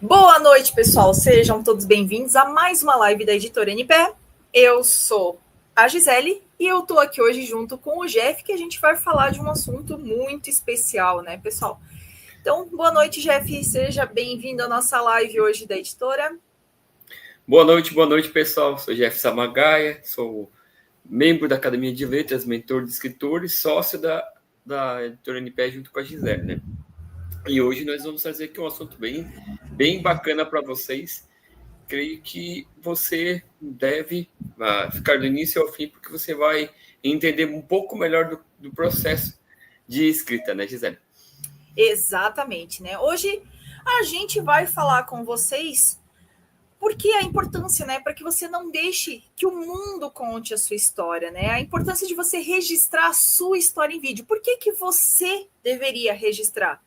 Boa noite, pessoal. Sejam todos bem-vindos a mais uma live da Editora NPE. Eu sou a Gisele e eu tô aqui hoje junto com o Jeff, que a gente vai falar de um assunto muito especial, né, pessoal? Então, boa noite, Jeff. Seja bem-vindo à nossa live hoje da Editora. Boa noite, pessoal. Sou Jeff Samagaia, sou membro da Academia de Letras, mentor de escritores, sócio da Editora NPE junto com a Gisele, né? E hoje nós vamos trazer aqui um assunto bem bacana para vocês. Creio que você deve ficar do início ao fim, porque você vai entender um pouco melhor do processo de escrita, né, Gisele? Exatamente, né? Hoje a gente vai falar com vocês porque a importância, né, para que você não deixe que o mundo conte a sua história, né? A importância de você registrar a sua história em vídeo. Por que que você deveria registrar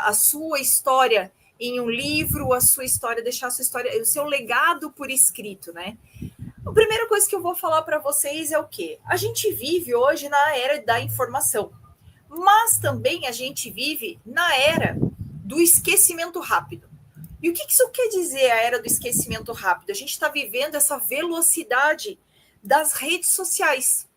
a sua história em um livro, a sua história, deixar a sua história, o seu legado por escrito, né? A primeira coisa que eu vou falar para vocês é o quê? A gente vive hoje na era da informação, mas também a gente vive na era do esquecimento rápido. E o que isso quer dizer, a era do esquecimento rápido? A gente está vivendo essa velocidade das redes sociais.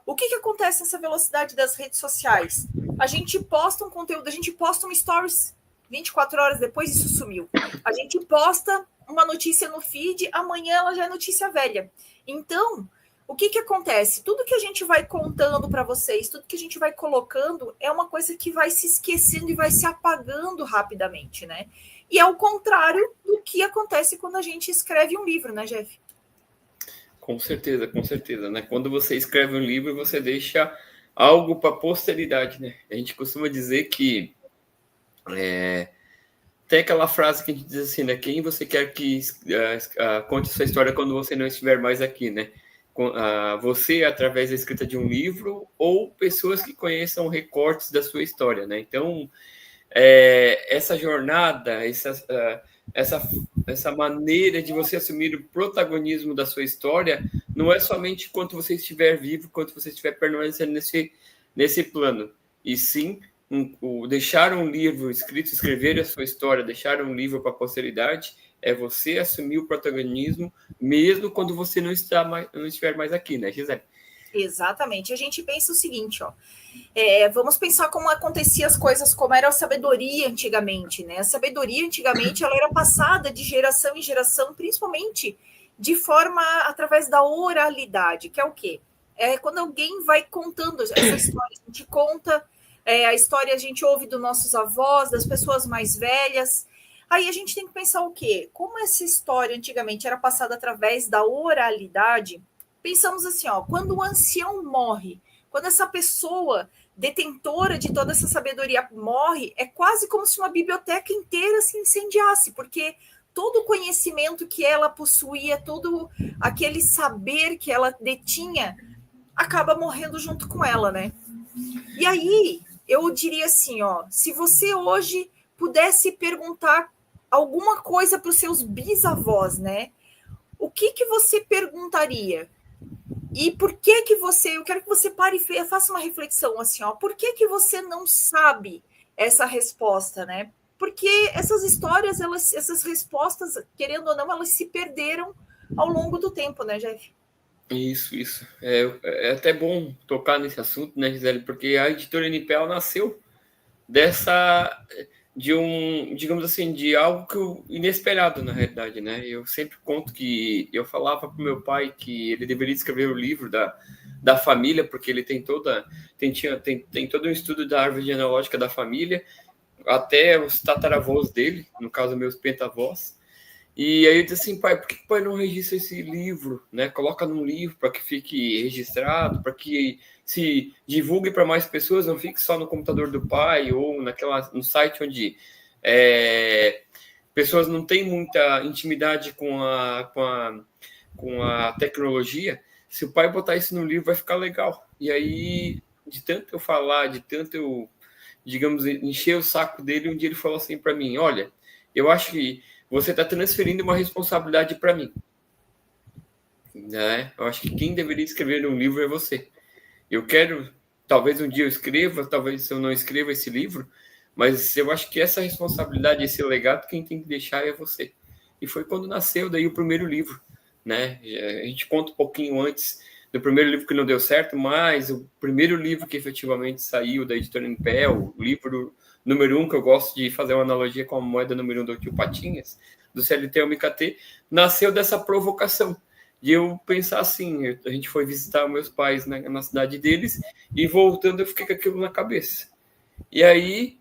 O que acontece nessa velocidade das redes sociais? A gente posta um conteúdo, a gente posta um stories, 24 horas depois isso sumiu. A gente posta uma notícia no feed, amanhã ela já é notícia velha. Então, o que acontece? Tudo que a gente vai contando para vocês, tudo que a gente vai colocando é uma coisa que vai se esquecendo e vai se apagando rapidamente, né? E é o contrário do que acontece quando a gente escreve um livro, né, Jeff? Com certeza, né? Quando você escreve um livro, você deixa algo para a posteridade, né? A gente costuma dizer que tem aquela frase que a gente diz assim, né? Quem você quer que conte sua história quando você não estiver mais aqui, né? Você através da escrita de um livro ou pessoas que conheçam recortes da sua história, né? Então, essa jornada, essa maneira de você assumir o protagonismo da sua história não é somente enquanto você estiver vivo, enquanto você estiver permanecendo nesse plano, e sim deixar um livro escrito, escrever a sua história, deixar um livro para a posteridade, é você assumir o protagonismo, mesmo quando você não estiver mais aqui, né, Gisele? Exatamente. A gente pensa o seguinte, ó. Vamos pensar como acontecia as coisas, como era a sabedoria antigamente, né? A sabedoria antigamente ela era passada de geração em geração, principalmente de forma através da oralidade, que é o quê? É quando alguém vai contando essa história, a gente conta a história, a gente ouve dos nossos avós, das pessoas mais velhas. Aí a gente tem que pensar o quê? Como essa história antigamente era passada através da oralidade, pensamos assim, ó, quando o ancião morre, quando essa pessoa detentora de toda essa sabedoria morre, é quase como se uma biblioteca inteira se incendiasse, porque todo o conhecimento que ela possuía, todo aquele saber que ela detinha, acaba morrendo junto com ela, né? E aí, eu diria assim, ó, se você hoje pudesse perguntar alguma coisa para os seus bisavós, né? O que você perguntaria? E por que você, eu quero que você pare e faça uma reflexão assim, ó, por que você não sabe essa resposta, né? Porque essas histórias, essas respostas, querendo ou não, elas se perderam ao longo do tempo, né, Jeff? Isso. É até bom tocar nesse assunto, né, Gisele? Porque a editora NPL nasceu digamos assim, de algo inesperado, na realidade, né? Eu sempre conto que eu falava para o meu pai que ele deveria escrever o livro da família, porque ele tem todo um estudo da árvore genealógica da família, até os tataravós dele, no caso, meus pentavós. E aí eu disse assim, pai, por que o pai não registra esse livro, né? Coloca num livro para que fique registrado, para que se divulgue para mais pessoas, não fique só no computador do pai ou no site onde pessoas não têm muita intimidade com a tecnologia. Se o pai botar isso no livro, vai ficar legal. E aí, de tanto eu falar, de tanto eu, digamos, encher o saco dele, um dia ele falou assim para mim, olha, eu acho que você está transferindo uma responsabilidade para mim, né? Eu acho que quem deveria escrever um livro é você. Eu quero, talvez um dia eu escreva, talvez eu não escreva esse livro, Mas eu acho que essa responsabilidade, esse legado, quem tem que deixar é você. E foi quando nasceu daí o primeiro livro, né? A gente conta um pouquinho antes do primeiro livro que não deu certo, mas o primeiro livro que efetivamente saiu da editora Impel, o livro número 1, que eu gosto de fazer uma analogia com a moeda número 1 do tio Patinhas, do CLT ao MKT, nasceu dessa provocação. De eu pensar assim, a gente foi visitar meus pais na cidade deles, e voltando eu fiquei com aquilo na cabeça. E aí,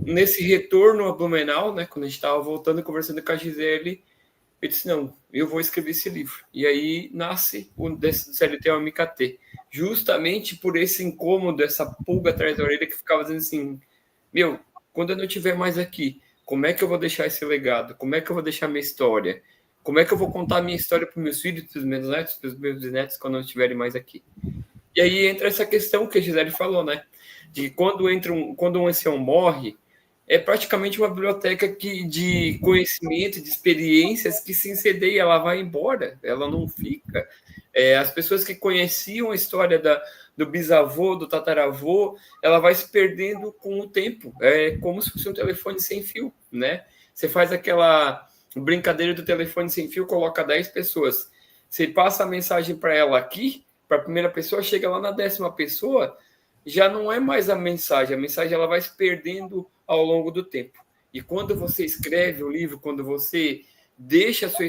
nesse retorno a Blumenau, né, quando a gente estava voltando e conversando com a Gisele, eu disse, não, eu vou escrever esse livro. E aí nasce o desse CLT ao MKT, justamente por esse incômodo, essa pulga atrás da orelha que ficava dizendo assim, meu, quando eu não estiver mais aqui, como é que eu vou deixar esse legado? Como é que eu vou deixar minha história? Como é que eu vou contar a minha história para os meus filhos, para os meus netos, para os meus bisnetos, quando não estiverem mais aqui? E aí entra essa questão que a Gisele falou, né? De quando um ancião morre, é praticamente uma biblioteca de conhecimento, de experiências que se incendeia, ela vai embora, ela não fica. As pessoas que conheciam a história do bisavô, do tataravô, ela vai se perdendo com o tempo. É como se fosse um telefone sem fio, né? Você faz aquela brincadeira do telefone sem fio, coloca 10 pessoas. Você passa a mensagem para ela aqui, para a primeira pessoa, chega lá na 10ª pessoa, já não é mais a mensagem ela vai se perdendo ao longo do tempo. E quando você escreve o livro, quando você deixa a sua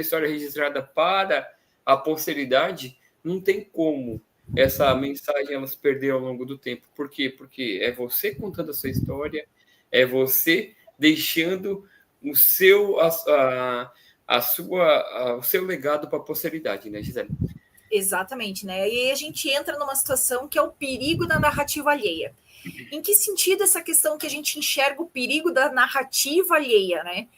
história registrada para a posteridade, não tem como essa mensagem ela se perder ao longo do tempo. Por quê? Porque é você contando a sua história, é você deixando o seu, o seu legado para a posteridade, né, Gisele? Exatamente, né? E aí a gente entra numa situação que é o perigo da narrativa alheia. Em que sentido essa questão que a gente enxerga o perigo da narrativa alheia, né?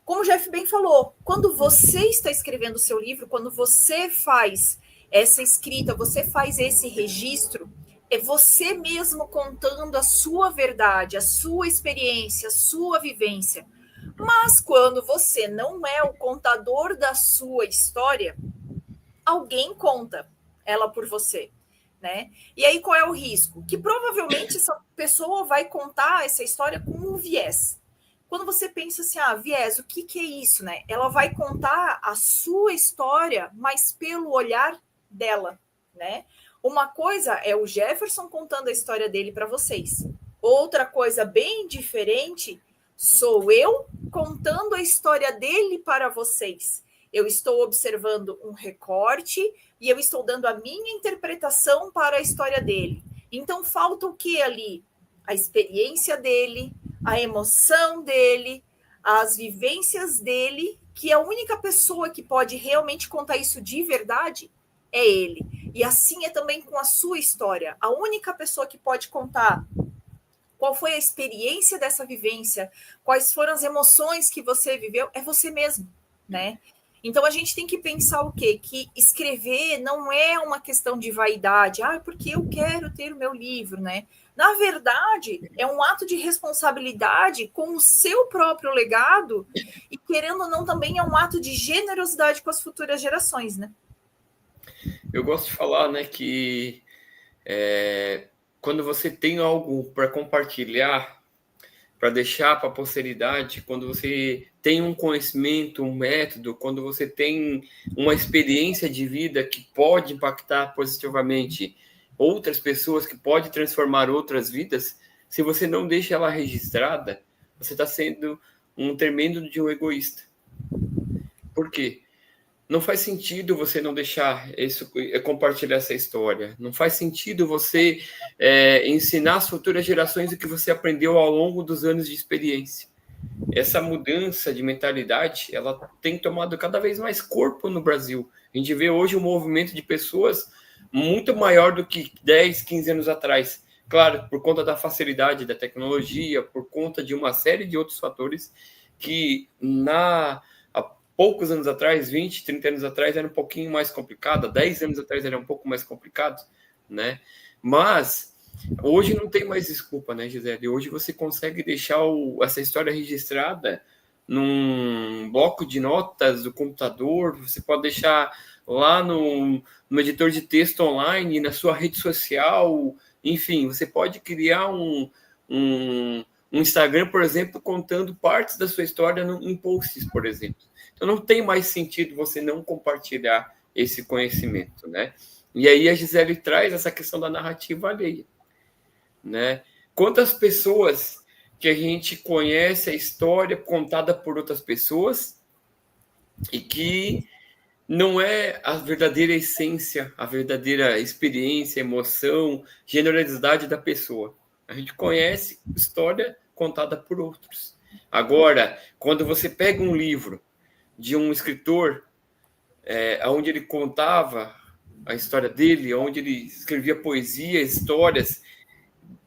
Como o Jeff bem falou, quando você está escrevendo o seu livro, quando você faz essa escrita, você faz esse registro, é você mesmo contando a sua verdade, a sua experiência, a sua vivência. Mas quando você não é o contador da sua história, alguém conta ela por você, né? E aí qual é o risco? Que provavelmente essa pessoa vai contar essa história com um viés. Quando você pensa assim, viés, o que é isso, né? Ela vai contar a sua história, mas pelo olhar dela, né? Uma coisa é o Jefferson contando a história dele para vocês. Outra coisa bem diferente sou eu contando a história dele para vocês. Eu estou observando um recorte e eu estou dando a minha interpretação para a história dele. Então, falta o que ali? A experiência dele, a emoção dele, as vivências dele, que a única pessoa que pode realmente contar isso de verdade é ele. E assim é também com a sua história. A única pessoa que pode contar qual foi a experiência dessa vivência, quais foram as emoções que você viveu, é você mesmo, né? Então a gente tem que pensar o quê? Que escrever não é uma questão de vaidade, porque eu quero ter o meu livro, né? Na verdade, é um ato de responsabilidade com o seu próprio legado e, querendo ou não, também é um ato de generosidade com as futuras gerações, né? Eu gosto de falar, né, que quando você tem algo para compartilhar, para deixar para a posteridade, quando você tem um conhecimento, um método, quando você tem uma experiência de vida que pode impactar positivamente outras pessoas, que pode transformar outras vidas, se você não deixa ela registrada, você está sendo um tremendo de um egoísta. Por quê? Não faz sentido você não deixar isso, compartilhar essa história. Não faz sentido você ensinar às futuras gerações o que você aprendeu ao longo dos anos de experiência. Essa mudança de mentalidade, ela tem tomado cada vez mais corpo no Brasil. A gente vê hoje um movimento de pessoas muito maior do que 10, 15 anos atrás. Claro, por conta da facilidade da tecnologia, por conta de uma série de outros fatores que poucos anos atrás, 20, 30 anos atrás, era um pouquinho mais complicado, 10 anos atrás era um pouco mais complicado, né? Mas hoje não tem mais desculpa, né, Gisele? Hoje você consegue deixar essa história registrada num bloco de notas do computador, você pode deixar lá no editor de texto online, na sua rede social, enfim, você pode criar um Instagram, por exemplo, contando partes da sua história em posts, por exemplo. Então, não tem mais sentido você não compartilhar esse conhecimento, né? E aí a Gisele traz essa questão da narrativa alheia, né? Quantas pessoas que a gente conhece a história contada por outras pessoas e que não é a verdadeira essência, a verdadeira experiência, emoção, generalidade da pessoa. A gente conhece história contada por outros. Agora, quando você pega um livro de um escritor, onde ele contava a história dele, onde ele escrevia poesia, histórias,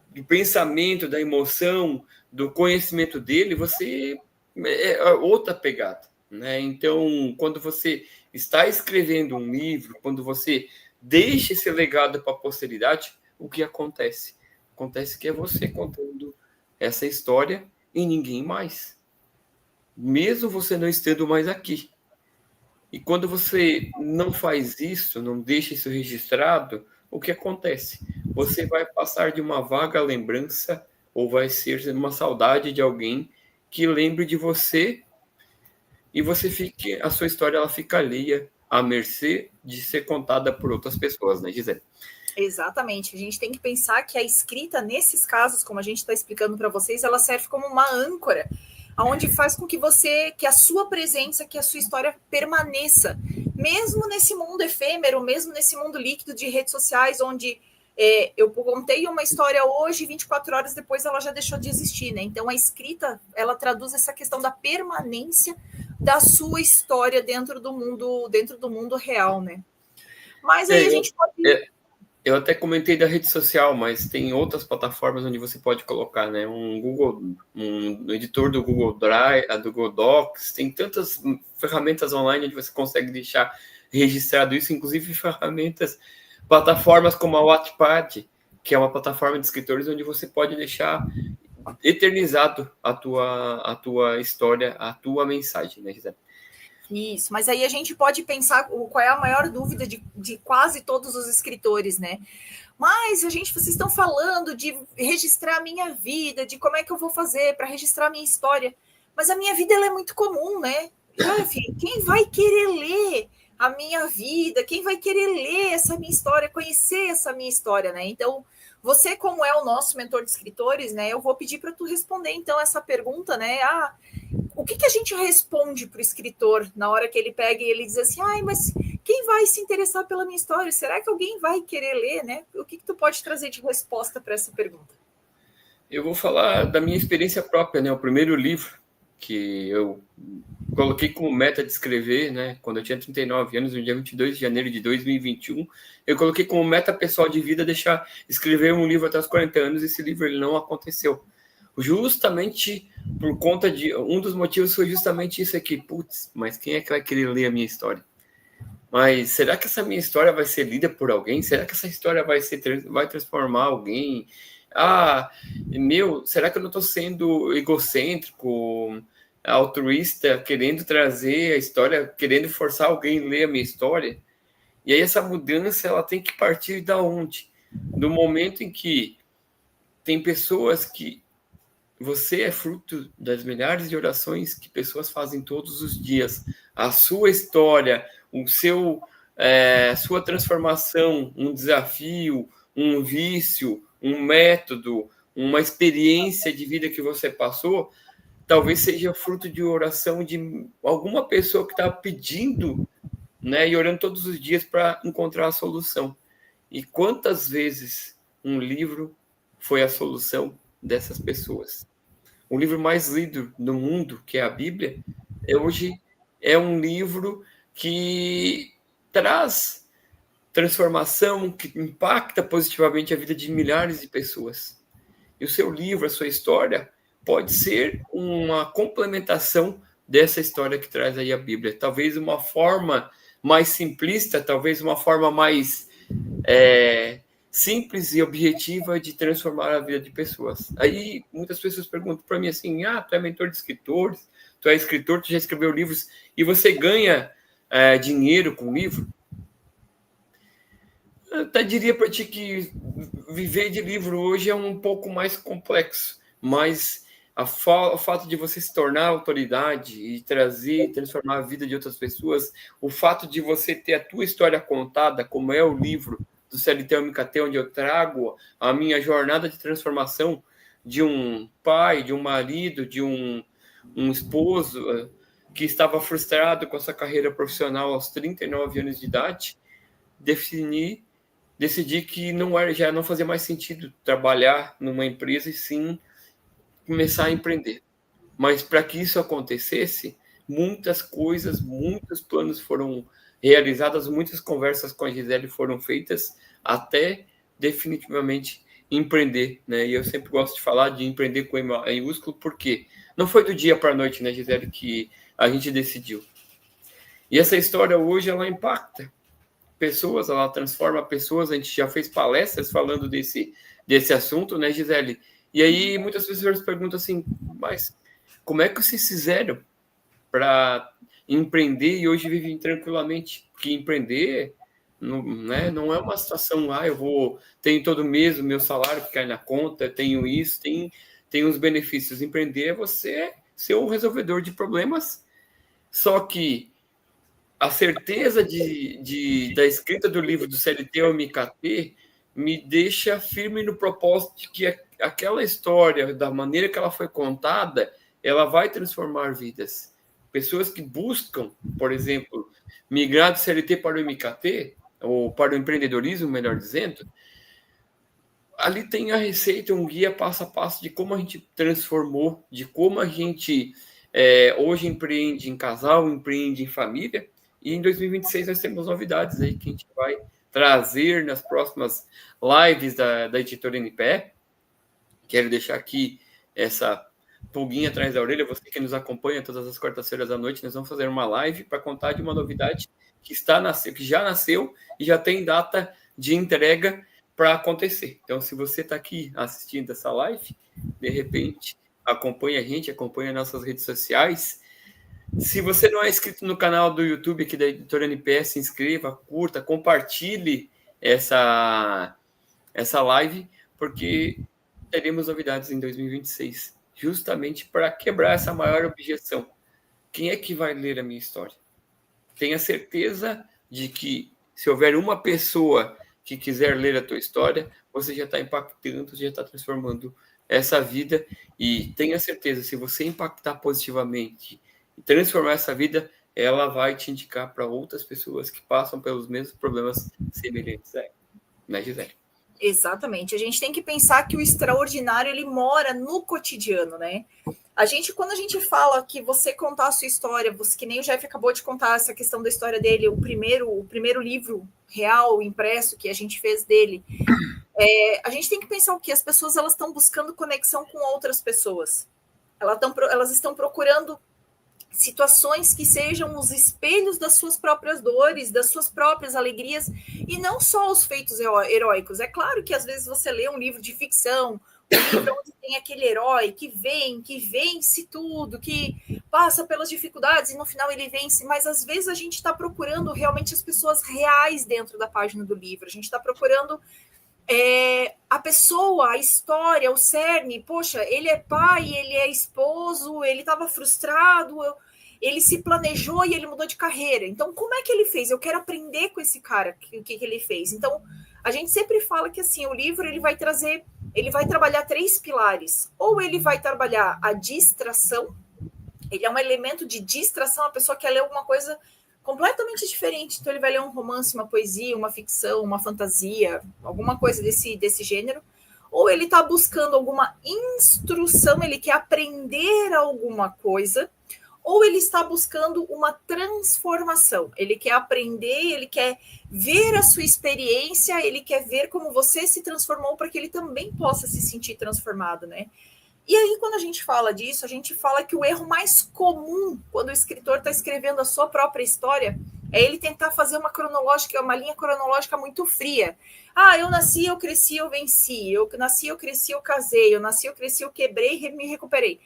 do pensamento, da emoção, do conhecimento dele, você é outra pegada, né? Então, quando você está escrevendo um livro, quando você deixa esse legado para a posteridade, o que acontece? Acontece que é você contando essa história e ninguém mais. Mesmo você não estando mais aqui. E quando você não faz isso, não deixa isso registrado, o que acontece? Você vai passar de uma vaga lembrança ou vai ser uma saudade de alguém que lembre de você e a sua história ela fica alheia à mercê de ser contada por outras pessoas, né, Gisele? Exatamente. A gente tem que pensar que a escrita, nesses casos, como a gente está explicando para vocês, ela serve como uma âncora, onde faz com que que a sua presença, que a sua história permaneça, mesmo nesse mundo efêmero, mesmo nesse mundo líquido de redes sociais, onde eu contei uma história hoje, 24 horas depois ela já deixou de existir, né? Então a escrita, ela traduz essa questão da permanência da sua história dentro do mundo real, né? Mas aí a gente pode... Eu até comentei da rede social, mas tem outras plataformas onde você pode colocar, né? Um editor do Google Drive, do Google Docs, tem tantas ferramentas online onde você consegue deixar registrado isso, inclusive plataformas como a Wattpad, que é uma plataforma de escritores onde você pode deixar eternizado a tua história, a tua mensagem, né, Gisele? Isso, mas aí a gente pode pensar qual é a maior dúvida de quase todos os escritores, né? Mas vocês estão falando de registrar a minha vida, de como é que eu vou fazer para registrar a minha história. Mas a minha vida ela é muito comum, né? Quem vai querer ler a minha vida? Quem vai querer ler essa minha história, conhecer essa minha história, né? Então, você, como é o nosso mentor de escritores, né? Eu vou pedir para tu responder, então, essa pergunta, né? O que a gente responde para o escritor na hora que ele pega e ele diz assim, mas quem vai se interessar pela minha história? Será que alguém vai querer ler, né? O que tu pode trazer de resposta para essa pergunta? Eu vou falar da minha experiência própria, né? O primeiro livro que eu coloquei como meta de escrever, né? Quando eu tinha 39 anos, no dia 22 de janeiro de 2021, eu coloquei como meta pessoal de vida escrever um livro até os 40 anos, e esse livro ele não aconteceu. Justamente por conta de... Um dos motivos foi justamente isso aqui. Putz, mas quem é que vai querer ler a minha história? Mas será que essa minha história vai ser lida por alguém? Será que essa história vai transformar alguém? Será que eu não estou sendo egocêntrico, altruísta, querendo trazer a história, querendo forçar alguém a ler a minha história? E aí essa mudança, ela tem que partir da onde? Do momento em que tem pessoas que você é fruto das milhares de orações que pessoas fazem todos os dias. A sua história, sua transformação, um desafio, um vício, um método, uma experiência de vida que você passou, talvez seja fruto de oração de alguma pessoa que está pedindo, né, e orando todos os dias para encontrar a solução. E quantas vezes um livro foi a solução dessas pessoas? O livro mais lido do mundo, que é a Bíblia, hoje é um livro que traz transformação, que impacta positivamente a vida de milhares de pessoas. E o seu livro, a sua história, pode ser uma complementação dessa história que traz aí a Bíblia. Talvez uma forma mais simplista, talvez uma forma mais simples e objetiva de transformar a vida de pessoas. Aí muitas pessoas perguntam para mim assim, tu é mentor de escritores, tu é escritor, tu já escreveu livros e você ganha dinheiro com o livro? Eu até diria para ti que viver de livro hoje é um pouco mais complexo, mas o fato de você se tornar autoridade e transformar a vida de outras pessoas, o fato de você ter a tua história contada, como é o livro do CLT ao MKT, onde eu trago a minha jornada de transformação de um pai, de um marido, de um esposo que estava frustrado com a sua carreira profissional aos 39 anos de idade, decidi que já não fazia mais sentido trabalhar numa empresa e sim começar a empreender. Mas para que isso acontecesse, muitas coisas, muitos planos foram realizadas, muitas conversas com a Gisele foram feitas até definitivamente empreender, né? E eu sempre gosto de falar de empreender com E maiúsculo, porque não foi do dia para a noite, né, Gisele, que a gente decidiu. E essa história hoje, ela impacta pessoas, ela transforma pessoas. A gente já fez palestras falando desse assunto, né, Gisele? E aí muitas pessoas perguntam assim, mas como é que vocês fizeram para empreender e hoje vivem tranquilamente? Porque empreender não é uma situação, tenho todo mês o meu salário que cai na conta, tenho isso, tem os benefícios. Empreender é você ser um resolvedor de problemas, só que a certeza da escrita do livro do CLT ao MKT me deixa firme no propósito de que aquela história, da maneira que ela foi contada, ela vai transformar vidas. Pessoas que buscam, por exemplo, migrar do CLT para o MKT, ou para o empreendedorismo, melhor dizendo, ali tem a receita, um guia passo a passo de como a gente transformou, de como a gente hoje empreende em casal, empreende em família. E em 2026 nós temos novidades aí que a gente vai trazer nas próximas lives da editora NPE. Quero deixar aqui essa pulguinha atrás da orelha. Você que nos acompanha todas as quartas-feiras à noite, nós vamos fazer uma live para contar de uma novidade que já nasceu e já tem data de entrega para acontecer. Então, se você está aqui assistindo essa live, de repente, acompanha a gente, acompanha nossas redes sociais. Se você não é inscrito no canal do YouTube aqui da Editora NPE, se inscreva, curta, compartilhe essa live, porque teremos novidades em 2026, justamente para quebrar essa maior objeção. Quem é que vai ler a minha história? Tenha certeza de que, se houver uma pessoa que quiser ler a tua história, você já está impactando, já está transformando essa vida. E tenha certeza, se você impactar positivamente e transformar essa vida, ela vai te indicar para outras pessoas que passam pelos mesmos problemas semelhantes a ela. Né, Gisele? Exatamente. A gente tem que pensar que o extraordinário, ele mora no cotidiano, né? Quando a gente fala que você contar a sua história, que nem o Jeff acabou de contar essa questão da história dele, o primeiro livro real, impresso, que a gente fez dele, a gente tem que pensar o que? As pessoas, elas estão buscando conexão com outras pessoas. Elas estão procurando situações que sejam os espelhos das suas próprias dores, das suas próprias alegrias, e não só os feitos heróicos. É claro que às vezes você lê um livro de ficção, um livro onde tem aquele herói que vence tudo, que passa pelas dificuldades e no final ele vence, mas às vezes a gente está procurando realmente as pessoas reais dentro da página do livro, a gente está procurando a pessoa, a história, o cerne. Poxa, ele é pai, ele é esposo, ele estava frustrado, ele se planejou e ele mudou de carreira. Então, como é que ele fez? Eu quero aprender com esse cara, o que ele fez. Então, a gente sempre fala que assim, o livro ele vai trabalhar 3 pilares. Ou ele vai trabalhar a distração, ele é um elemento de distração, a pessoa quer ler alguma coisa completamente diferente. Então, ele vai ler um romance, uma poesia, uma ficção, uma fantasia, alguma coisa desse gênero. Ou ele está buscando alguma instrução, ele quer aprender alguma coisa, ou ele está buscando uma transformação. Ele quer aprender, ele quer ver a sua experiência, ele quer ver como você se transformou para que ele também possa se sentir transformado, né? E aí, quando a gente fala disso, a gente fala que o erro mais comum quando o escritor está escrevendo a sua própria história é ele tentar fazer uma linha cronológica muito fria. Eu nasci, eu cresci, eu venci. Eu nasci, eu cresci, eu casei. Eu nasci, eu cresci, eu quebrei e me recuperei.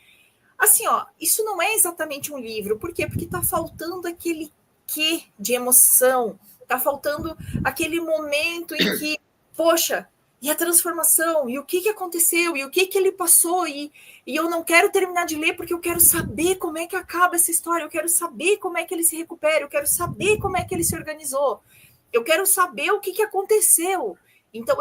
Assim, isso não é exatamente um livro. Por quê? Porque está faltando aquele quê de emoção. Está faltando aquele momento em que, poxa, e a transformação, e o que aconteceu, e o que ele passou, e eu não quero terminar de ler porque eu quero saber como é que acaba essa história, eu quero saber como é que ele se recupera, eu quero saber como é que ele se organizou, eu quero saber o que aconteceu. Então,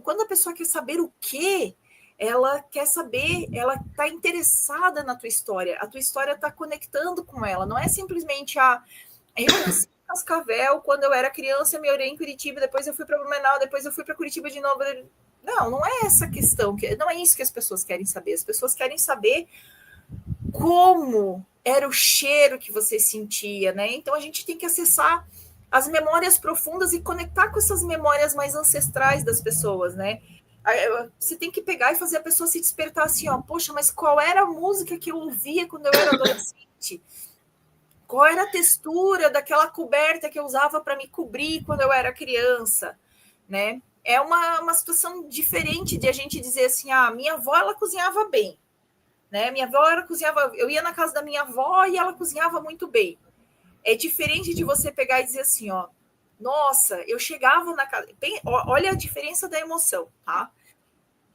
quando a pessoa quer saber o que, ela quer saber, ela está interessada na tua história, a tua história está conectando com ela, não é simplesmente eu nasci em Cascavel, quando eu era criança, eu me orei em Curitiba, depois eu fui para Blumenau, depois eu fui para Curitiba de novo. Não é essa questão, não é isso que as pessoas querem saber. As pessoas querem saber como era o cheiro que você sentia, né? Então a gente tem que acessar as memórias profundas e conectar com essas memórias mais ancestrais das pessoas, né? Você tem que pegar e fazer a pessoa se despertar assim, ó, poxa, mas qual era a música que eu ouvia quando eu era adolescente? Qual era a textura daquela coberta que eu usava para me cobrir quando eu era criança, né? É uma situação diferente de a gente dizer assim, minha avó, ela cozinhava bem, né? Minha avó, ela cozinhava, eu ia na casa da minha avó e ela cozinhava muito bem. É diferente de você pegar e dizer assim, ó, nossa, eu chegava na casa, olha a diferença da emoção, tá?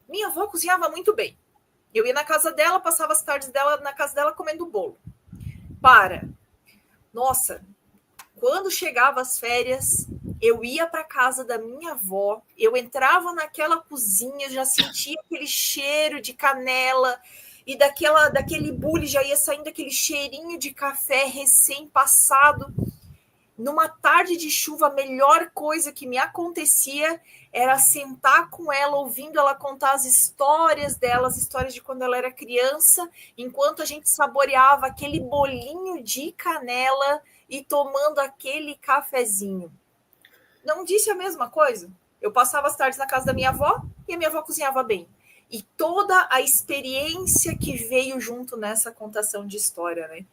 Minha avó cozinhava muito bem. Eu ia na casa dela, passava as tardes dela na casa dela comendo bolo. Nossa, quando chegava as férias, eu ia para casa da minha avó, eu entrava naquela cozinha, já sentia aquele cheiro de canela e daquele bule já ia saindo aquele cheirinho de café recém-passado. Numa tarde de chuva, a melhor coisa que me acontecia era sentar com ela, ouvindo ela contar as histórias dela, as histórias de quando ela era criança, enquanto a gente saboreava aquele bolinho de canela e tomando aquele cafezinho. Não disse a mesma coisa? Eu passava as tardes na casa da minha avó e a minha avó cozinhava bem. E toda a experiência que veio junto nessa contação de história, né?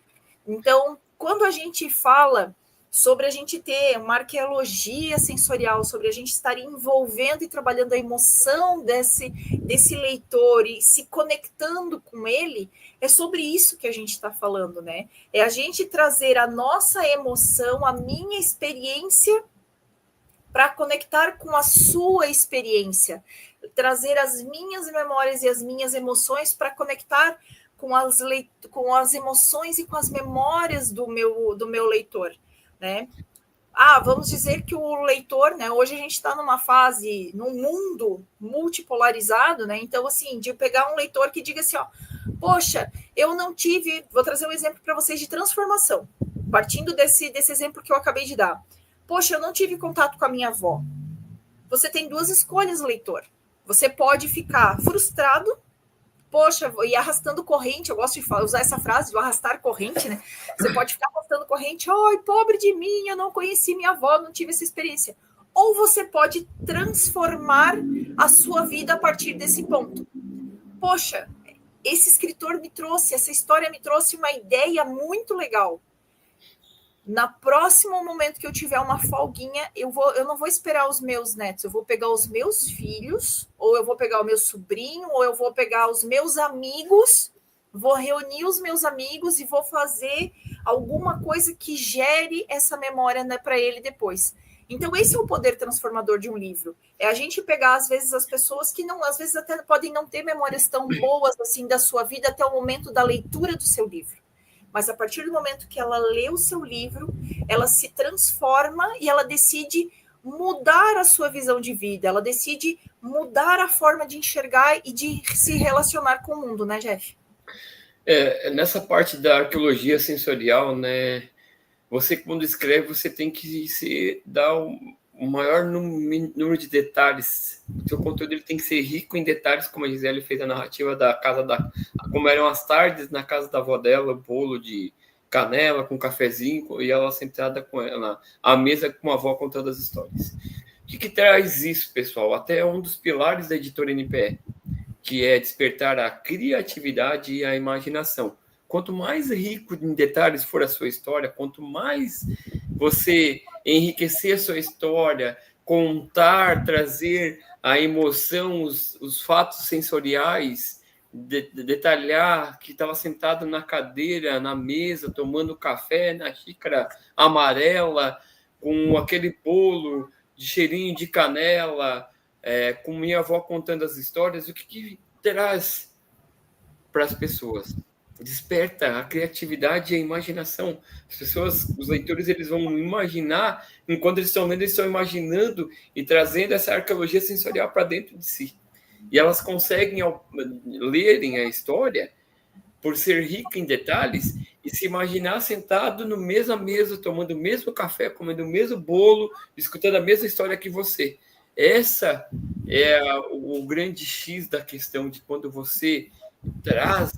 Então, quando a gente fala sobre a gente ter uma arqueologia sensorial, sobre a gente estar envolvendo e trabalhando a emoção desse leitor e se conectando com ele, é sobre isso que a gente está falando, né? É a gente trazer a nossa emoção, a minha experiência, para conectar com a sua experiência, trazer as minhas memórias e as minhas emoções para conectar com as emoções e com as memórias do meu leitor, né? Vamos dizer que o leitor, né? Hoje a gente está numa fase, num mundo multipolarizado, né? Então, assim, de pegar um leitor que diga assim, ó, poxa, eu não tive, vou trazer um exemplo para vocês de transformação, partindo desse exemplo que eu acabei de dar. Poxa, eu não tive contato com a minha avó. Você tem duas escolhas, leitor. Você pode ficar frustrado, poxa, e arrastando corrente, eu gosto de usar essa frase, do arrastar corrente, né? Você pode ficar arrastando corrente, ai, pobre de mim, eu não conheci minha avó, não tive essa experiência. Ou você pode transformar a sua vida a partir desse ponto. Poxa, esse escritor me trouxe, essa história me trouxe uma ideia muito legal. Na próximo momento que eu tiver uma folguinha, eu não vou esperar os meus netos, eu vou pegar os meus filhos, ou eu vou pegar o meu sobrinho, ou eu vou pegar os meus amigos, vou reunir os meus amigos e vou fazer alguma coisa que gere essa memória, né, para ele depois. Então, esse é o poder transformador de um livro. É a gente pegar, às vezes, as pessoas que não, às vezes até podem não ter memórias tão boas assim da sua vida até o momento da leitura do seu livro. Mas a partir do momento que ela lê o seu livro, ela se transforma e ela decide mudar a sua visão de vida, ela decide mudar a forma de enxergar e de se relacionar com o mundo, né, Jeff? Nessa parte da arqueologia sensorial, né, você, quando escreve, você tem que dar o maior número de detalhes. O seu conteúdo ele tem que ser rico em detalhes, como a Gisele fez a narrativa da casa como eram as tardes na casa da avó dela, bolo de canela com cafezinho, e ela sentada com ela à mesa com a avó contando as histórias. O que traz isso, pessoal? Até um dos pilares da editora NPE, que é despertar a criatividade e a imaginação. Quanto mais rico em detalhes for a sua história, quanto mais você enriquecer a sua história, contar, trazer a emoção, os fatos sensoriais, detalhar que estava sentado na cadeira, na mesa, tomando café na xícara amarela, com aquele bolo de cheirinho de canela, com minha avó contando as histórias, o que traz para as pessoas? Desperta a criatividade e a imaginação. As pessoas, os leitores, eles vão imaginar, enquanto eles estão lendo, eles estão imaginando e trazendo essa arqueologia sensorial para dentro de si. E elas conseguem, ao lerem a história, por ser rica em detalhes, e se imaginar sentado no mesma mesa, tomando o mesmo café, comendo o mesmo bolo, escutando a mesma história que você. Essa é o grande X da questão de quando você traz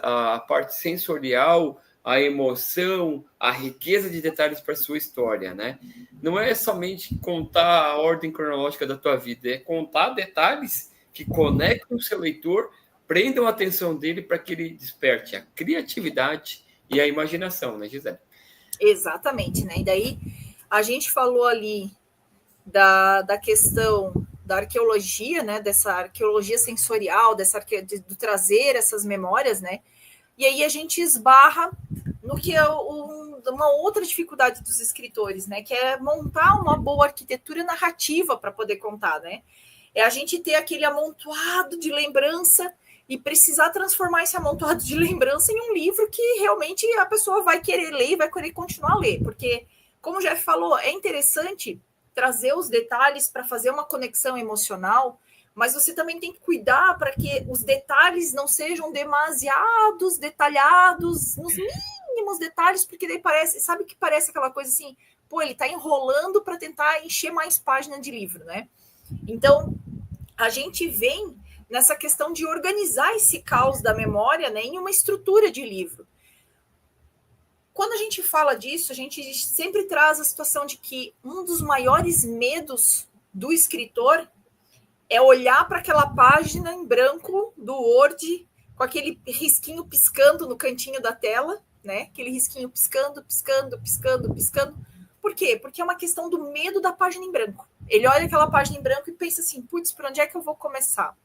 a parte sensorial, a emoção, a riqueza de detalhes para a sua história, né? Não é somente contar a ordem cronológica da tua vida, é contar detalhes que conectam o seu leitor, prendam a atenção dele para que ele desperte a criatividade e a imaginação, né, Gisele? Exatamente, né? E daí a gente falou ali da questão da arqueologia, né? Dessa arqueologia sensorial, do trazer essas memórias, né? E aí a gente esbarra no que é uma outra dificuldade dos escritores, né? Que é montar uma boa arquitetura narrativa para poder contar, né? É a gente ter aquele amontoado de lembrança e precisar transformar esse amontoado de lembrança em um livro que realmente a pessoa vai querer ler e vai querer continuar a ler. Porque, como o Jeff falou, é interessante trazer os detalhes para fazer uma conexão emocional, mas você também tem que cuidar para que os detalhes não sejam demasiados detalhados, nos mínimos detalhes, porque daí parece, sabe que parece aquela coisa assim, pô, ele está enrolando para tentar encher mais página de livro, né? Então, a gente vem nessa questão de organizar esse caos da memória, né, em uma estrutura de livro. Quando a gente fala disso, a gente sempre traz a situação de que um dos maiores medos do escritor é olhar para aquela página em branco do Word, com aquele risquinho piscando no cantinho da tela, né? Aquele risquinho piscando, piscando, piscando, piscando. Por quê? Porque é uma questão do medo da página em branco. Ele olha aquela página em branco e pensa assim, putz, por onde é que eu vou começar?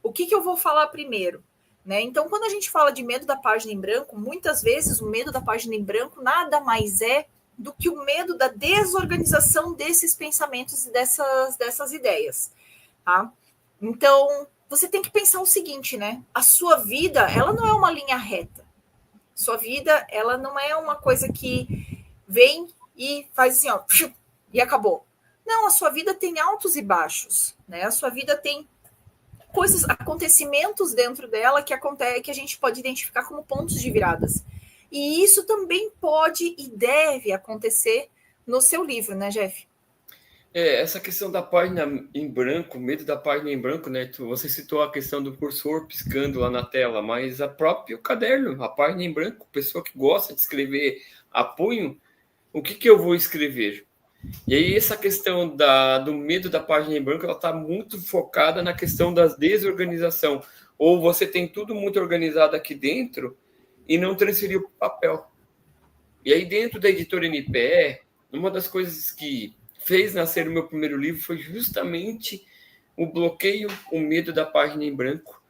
O que eu vou falar primeiro? Né? Então, quando a gente fala de medo da página em branco, muitas vezes o medo da página em branco nada mais é do que o medo da desorganização desses pensamentos e dessas ideias. Tá? Então, você tem que pensar o seguinte, né? A sua vida, ela não é uma linha reta. Sua vida, ela não é uma coisa que vem e faz assim, ó, e acabou. Não, a sua vida tem altos e baixos, né? A sua vida tem coisas, acontecimentos dentro dela que acontece, que a gente pode identificar como pontos de viradas. E isso também pode e deve acontecer no seu livro, né, Jeff? Essa questão da página em branco, medo da página em branco, né? Você citou a questão do cursor piscando lá na tela, mas a próprio caderno, a página em branco, pessoa que gosta de escrever a punho, o que eu vou escrever? E aí essa questão do medo da página em branco, ela está muito focada na questão da desorganização. Ou você tem tudo muito organizado aqui dentro e não transferiu para o papel. E aí dentro da editora NPE, uma das coisas que fez nascer o meu primeiro livro foi justamente o bloqueio, o medo da página em branco.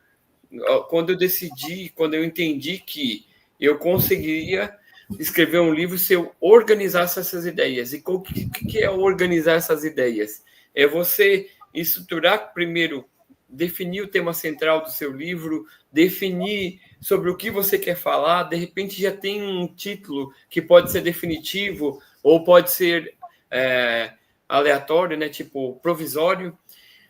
Quando eu entendi que eu conseguiria escrever um livro se eu organizasse essas ideias. E o que é organizar essas ideias? É você estruturar primeiro, definir o tema central do seu livro, definir sobre o que você quer falar, de repente já tem um título que pode ser definitivo ou pode ser aleatório, né? Tipo provisório.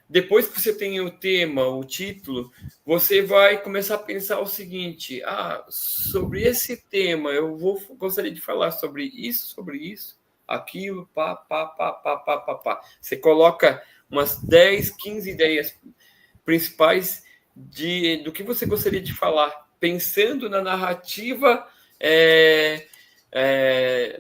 Depois que você tem o tema, o título, você vai começar a pensar o seguinte: sobre esse tema, gostaria de falar sobre isso, aquilo, pá, pá, pá, pá, pá, pá, pá. Você coloca umas 10, 15 ideias principais do que você gostaria de falar, pensando na narrativa,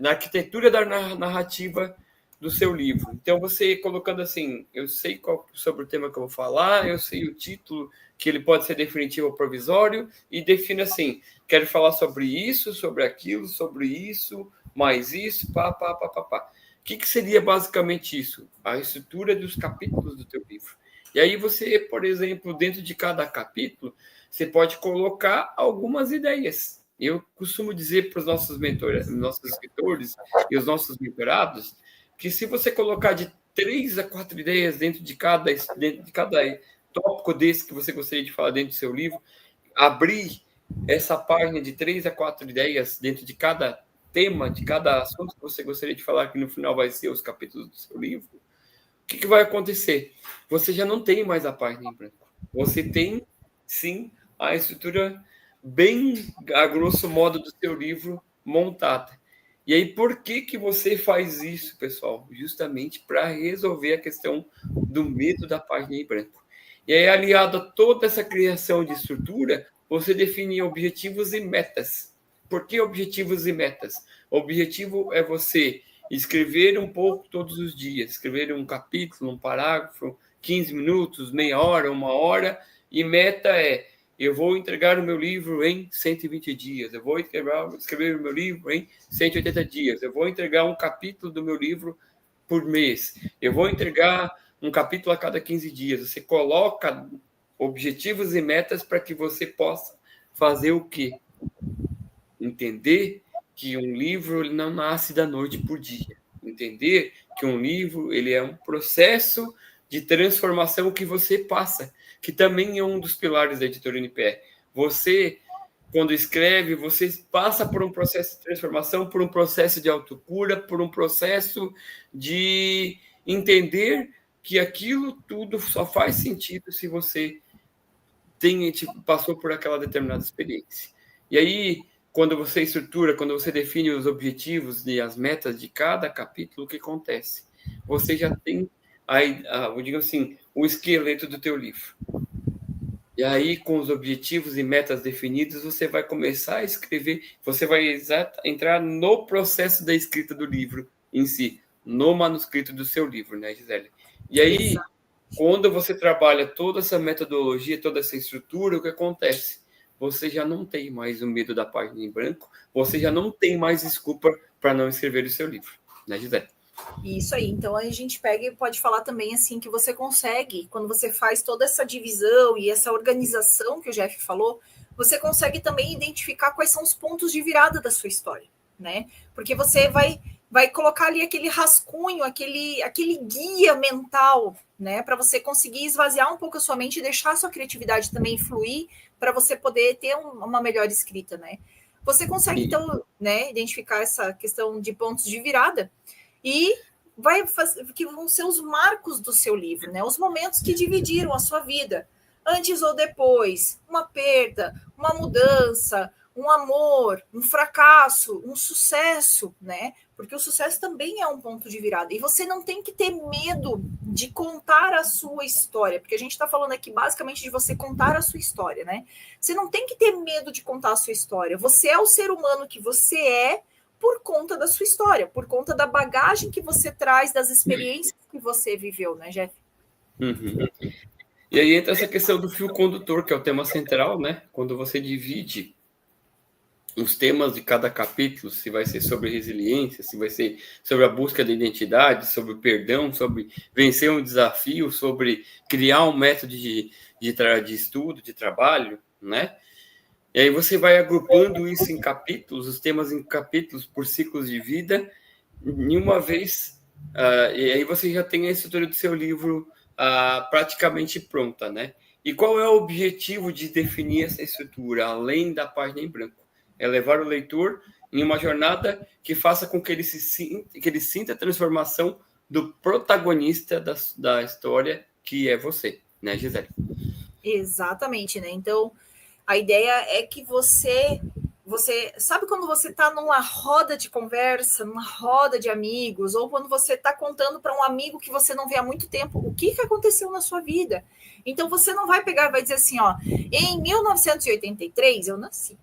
na arquitetura da narrativa do seu livro. Então, você colocando assim, eu sei sobre o tema que eu vou falar, eu sei o título, que ele pode ser definitivo ou provisório, e defino assim, quero falar sobre isso, sobre aquilo, sobre isso, mais isso, pá, pá, pá, pá, pá. O que seria basicamente isso? A estrutura dos capítulos do teu livro. E aí você, por exemplo, dentro de cada capítulo, você pode colocar algumas ideias. Eu costumo dizer para os nossos mentores, nossos escritores e os nossos mentorados, que se você colocar de 3 a 4 ideias dentro de cada tópico desse que você gostaria de falar dentro do seu livro, abrir essa página de 3 a 4 ideias dentro de cada tema, de cada assunto que você gostaria de falar, que no final vai ser os capítulos do seu livro, o que vai acontecer? Você já não tem mais a página em branco. Você tem, sim, a estrutura bem, a grosso modo, do seu livro montada. E aí, por que você faz isso, pessoal? Justamente para resolver a questão do medo da página em branco. E aí, aliado a toda essa criação de estrutura, você define objetivos e metas. Por que objetivos e metas? O objetivo é você escrever um pouco todos os dias, escrever um capítulo, um parágrafo, 15 minutos, meia hora, 1 hora, e meta é: eu vou entregar o meu livro em 120 dias, eu vou escrever o meu livro em 180 dias, eu vou entregar um capítulo do meu livro por mês, eu vou entregar um capítulo a cada 15 dias. Você coloca objetivos e metas para que você possa fazer o quê? Entender que um livro ele não nasce da noite por dia. Entender que um livro ele é um processo de transformação que você passa, que também é um dos pilares da editora NPR. Você, quando escreve, você passa por um processo de transformação, por um processo de autocura, por um processo de entender que aquilo tudo só faz sentido se você passou por aquela determinada experiência. E aí, quando você estrutura, quando você define os objetivos e as metas de cada capítulo, o que acontece? Você já tem, digamos assim, o esqueleto do teu livro. E aí, com os objetivos e metas definidos, você vai começar a escrever, você vai entrar no processo da escrita do livro em si, no manuscrito do seu livro, né, Gisele? E aí, exato, quando você trabalha toda essa metodologia, toda essa estrutura, o que acontece? Você já não tem mais o medo da página em branco, você já não tem mais desculpa para não escrever o seu livro, né, Gisele? Isso aí, então a gente pega e pode falar também assim que você consegue, quando você faz toda essa divisão e essa organização que o Jeff falou, você consegue também identificar quais são os pontos de virada da sua história, né? Porque você vai colocar ali aquele rascunho, aquele guia mental, né? Para você conseguir esvaziar um pouco a sua mente e deixar a sua criatividade também fluir para você poder ter uma melhor escrita, né? Você consegue, então, né, identificar essa questão de pontos de virada e vai fazer que vão ser os marcos do seu livro, né? Os momentos que dividiram a sua vida, antes ou depois, uma perda, uma mudança, um amor, um fracasso, um sucesso, né? Porque o sucesso também é um ponto de virada. E você não tem que ter medo de contar a sua história, porque a gente está falando aqui basicamente de você contar a sua história, né? Você não tem que ter medo de contar a sua história. Você é o ser humano que você é por conta da sua história, por conta da bagagem que você traz, das experiências que você viveu, né, Jeff? Uhum. E aí entra essa questão do fio condutor, que é o tema central, né? Quando você divide os temas de cada capítulo, se vai ser sobre resiliência, se vai ser sobre a busca da identidade, sobre o perdão, sobre vencer um desafio, sobre criar um método de estudo, de trabalho, né? E aí você vai agrupando isso em capítulos, os temas em capítulos por ciclos de vida, em uma vez, e aí você já tem a estrutura do seu livro praticamente pronta, né? E qual é o objetivo de definir essa estrutura, além da página em branco? É levar o leitor em uma jornada que faça com que ele sinta a transformação do protagonista da história, que é você, né, Gisele? Exatamente, né? Então, a ideia é que você sabe quando você está numa roda de conversa, numa roda de amigos, ou quando você está contando para um amigo que você não vê há muito tempo o que aconteceu na sua vida. Então você não vai pegar e vai dizer assim, ó, em 1983 eu nasci.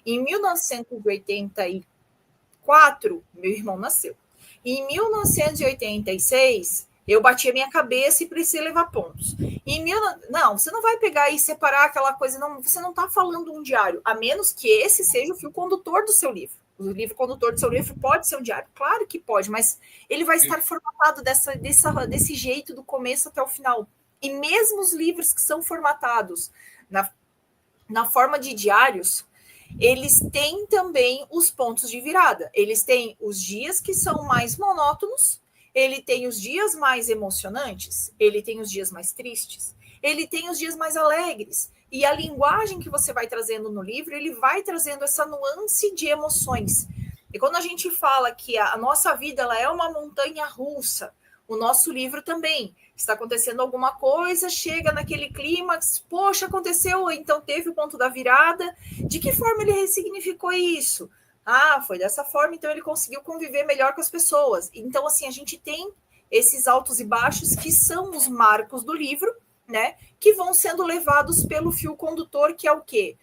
Em 1984 meu irmão nasceu. Em 1986 eu bati a minha cabeça e precisei levar pontos. Não, você não vai pegar e separar aquela coisa, não, você não está falando um diário, a menos que esse seja o fio condutor do seu livro. O livro condutor do seu livro pode ser um diário? Claro que pode, mas ele vai estar formatado desse jeito, do começo até o final. E mesmo os livros que são formatados na forma de diários, eles têm também os pontos de virada. Eles têm os dias que são mais monótonos, Ele tem os dias mais emocionantes, ele tem os dias mais tristes, ele tem os dias mais alegres. E a linguagem que você vai trazendo no livro, ele vai trazendo essa nuance de emoções. E quando a gente fala que a nossa vida ela é uma montanha russa, o nosso livro também. Está acontecendo alguma coisa, chega naquele clímax, poxa, aconteceu, então teve o ponto da virada. De que forma ele ressignificou isso? Ah, foi dessa forma, então ele conseguiu conviver melhor com as pessoas. Então, assim, a gente tem esses altos e baixos que são os marcos do livro, né? Que vão sendo levados pelo fio condutor, que é o quê?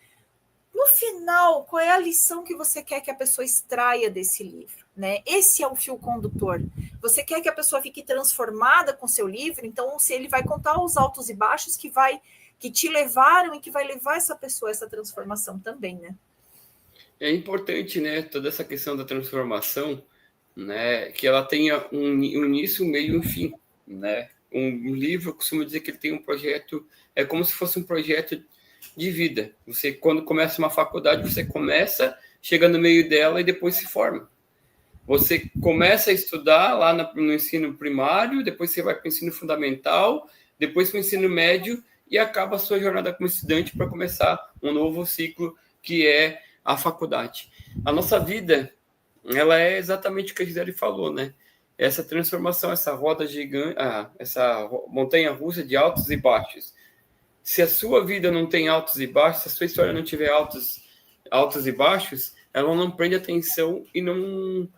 No final, qual é a lição que você quer que a pessoa extraia desse livro? Né? Esse é o fio condutor. Você quer que a pessoa fique transformada com seu livro, então se ele vai contar os altos e baixos que te levaram e que vai levar essa pessoa a essa transformação também, né? É importante, né, toda essa questão da transformação, né, que ela tenha um início, um meio e um fim, né? Um livro, eu costumo dizer que ele tem um projeto, é como se fosse um projeto de vida. Você, quando começa uma faculdade, você começa, chega no meio dela e depois se forma. Você começa a estudar lá no ensino primário, depois você vai para o ensino fundamental, depois para o ensino médio e acaba a sua jornada como estudante para começar um novo ciclo que é a faculdade. A nossa vida, ela é exatamente o que a Gisele falou, né? Essa transformação, essa roda gigante, essa montanha russa de altos e baixos. Se a sua vida não tem altos e baixos, se a sua história não tiver altos e baixos, ela não prende atenção e não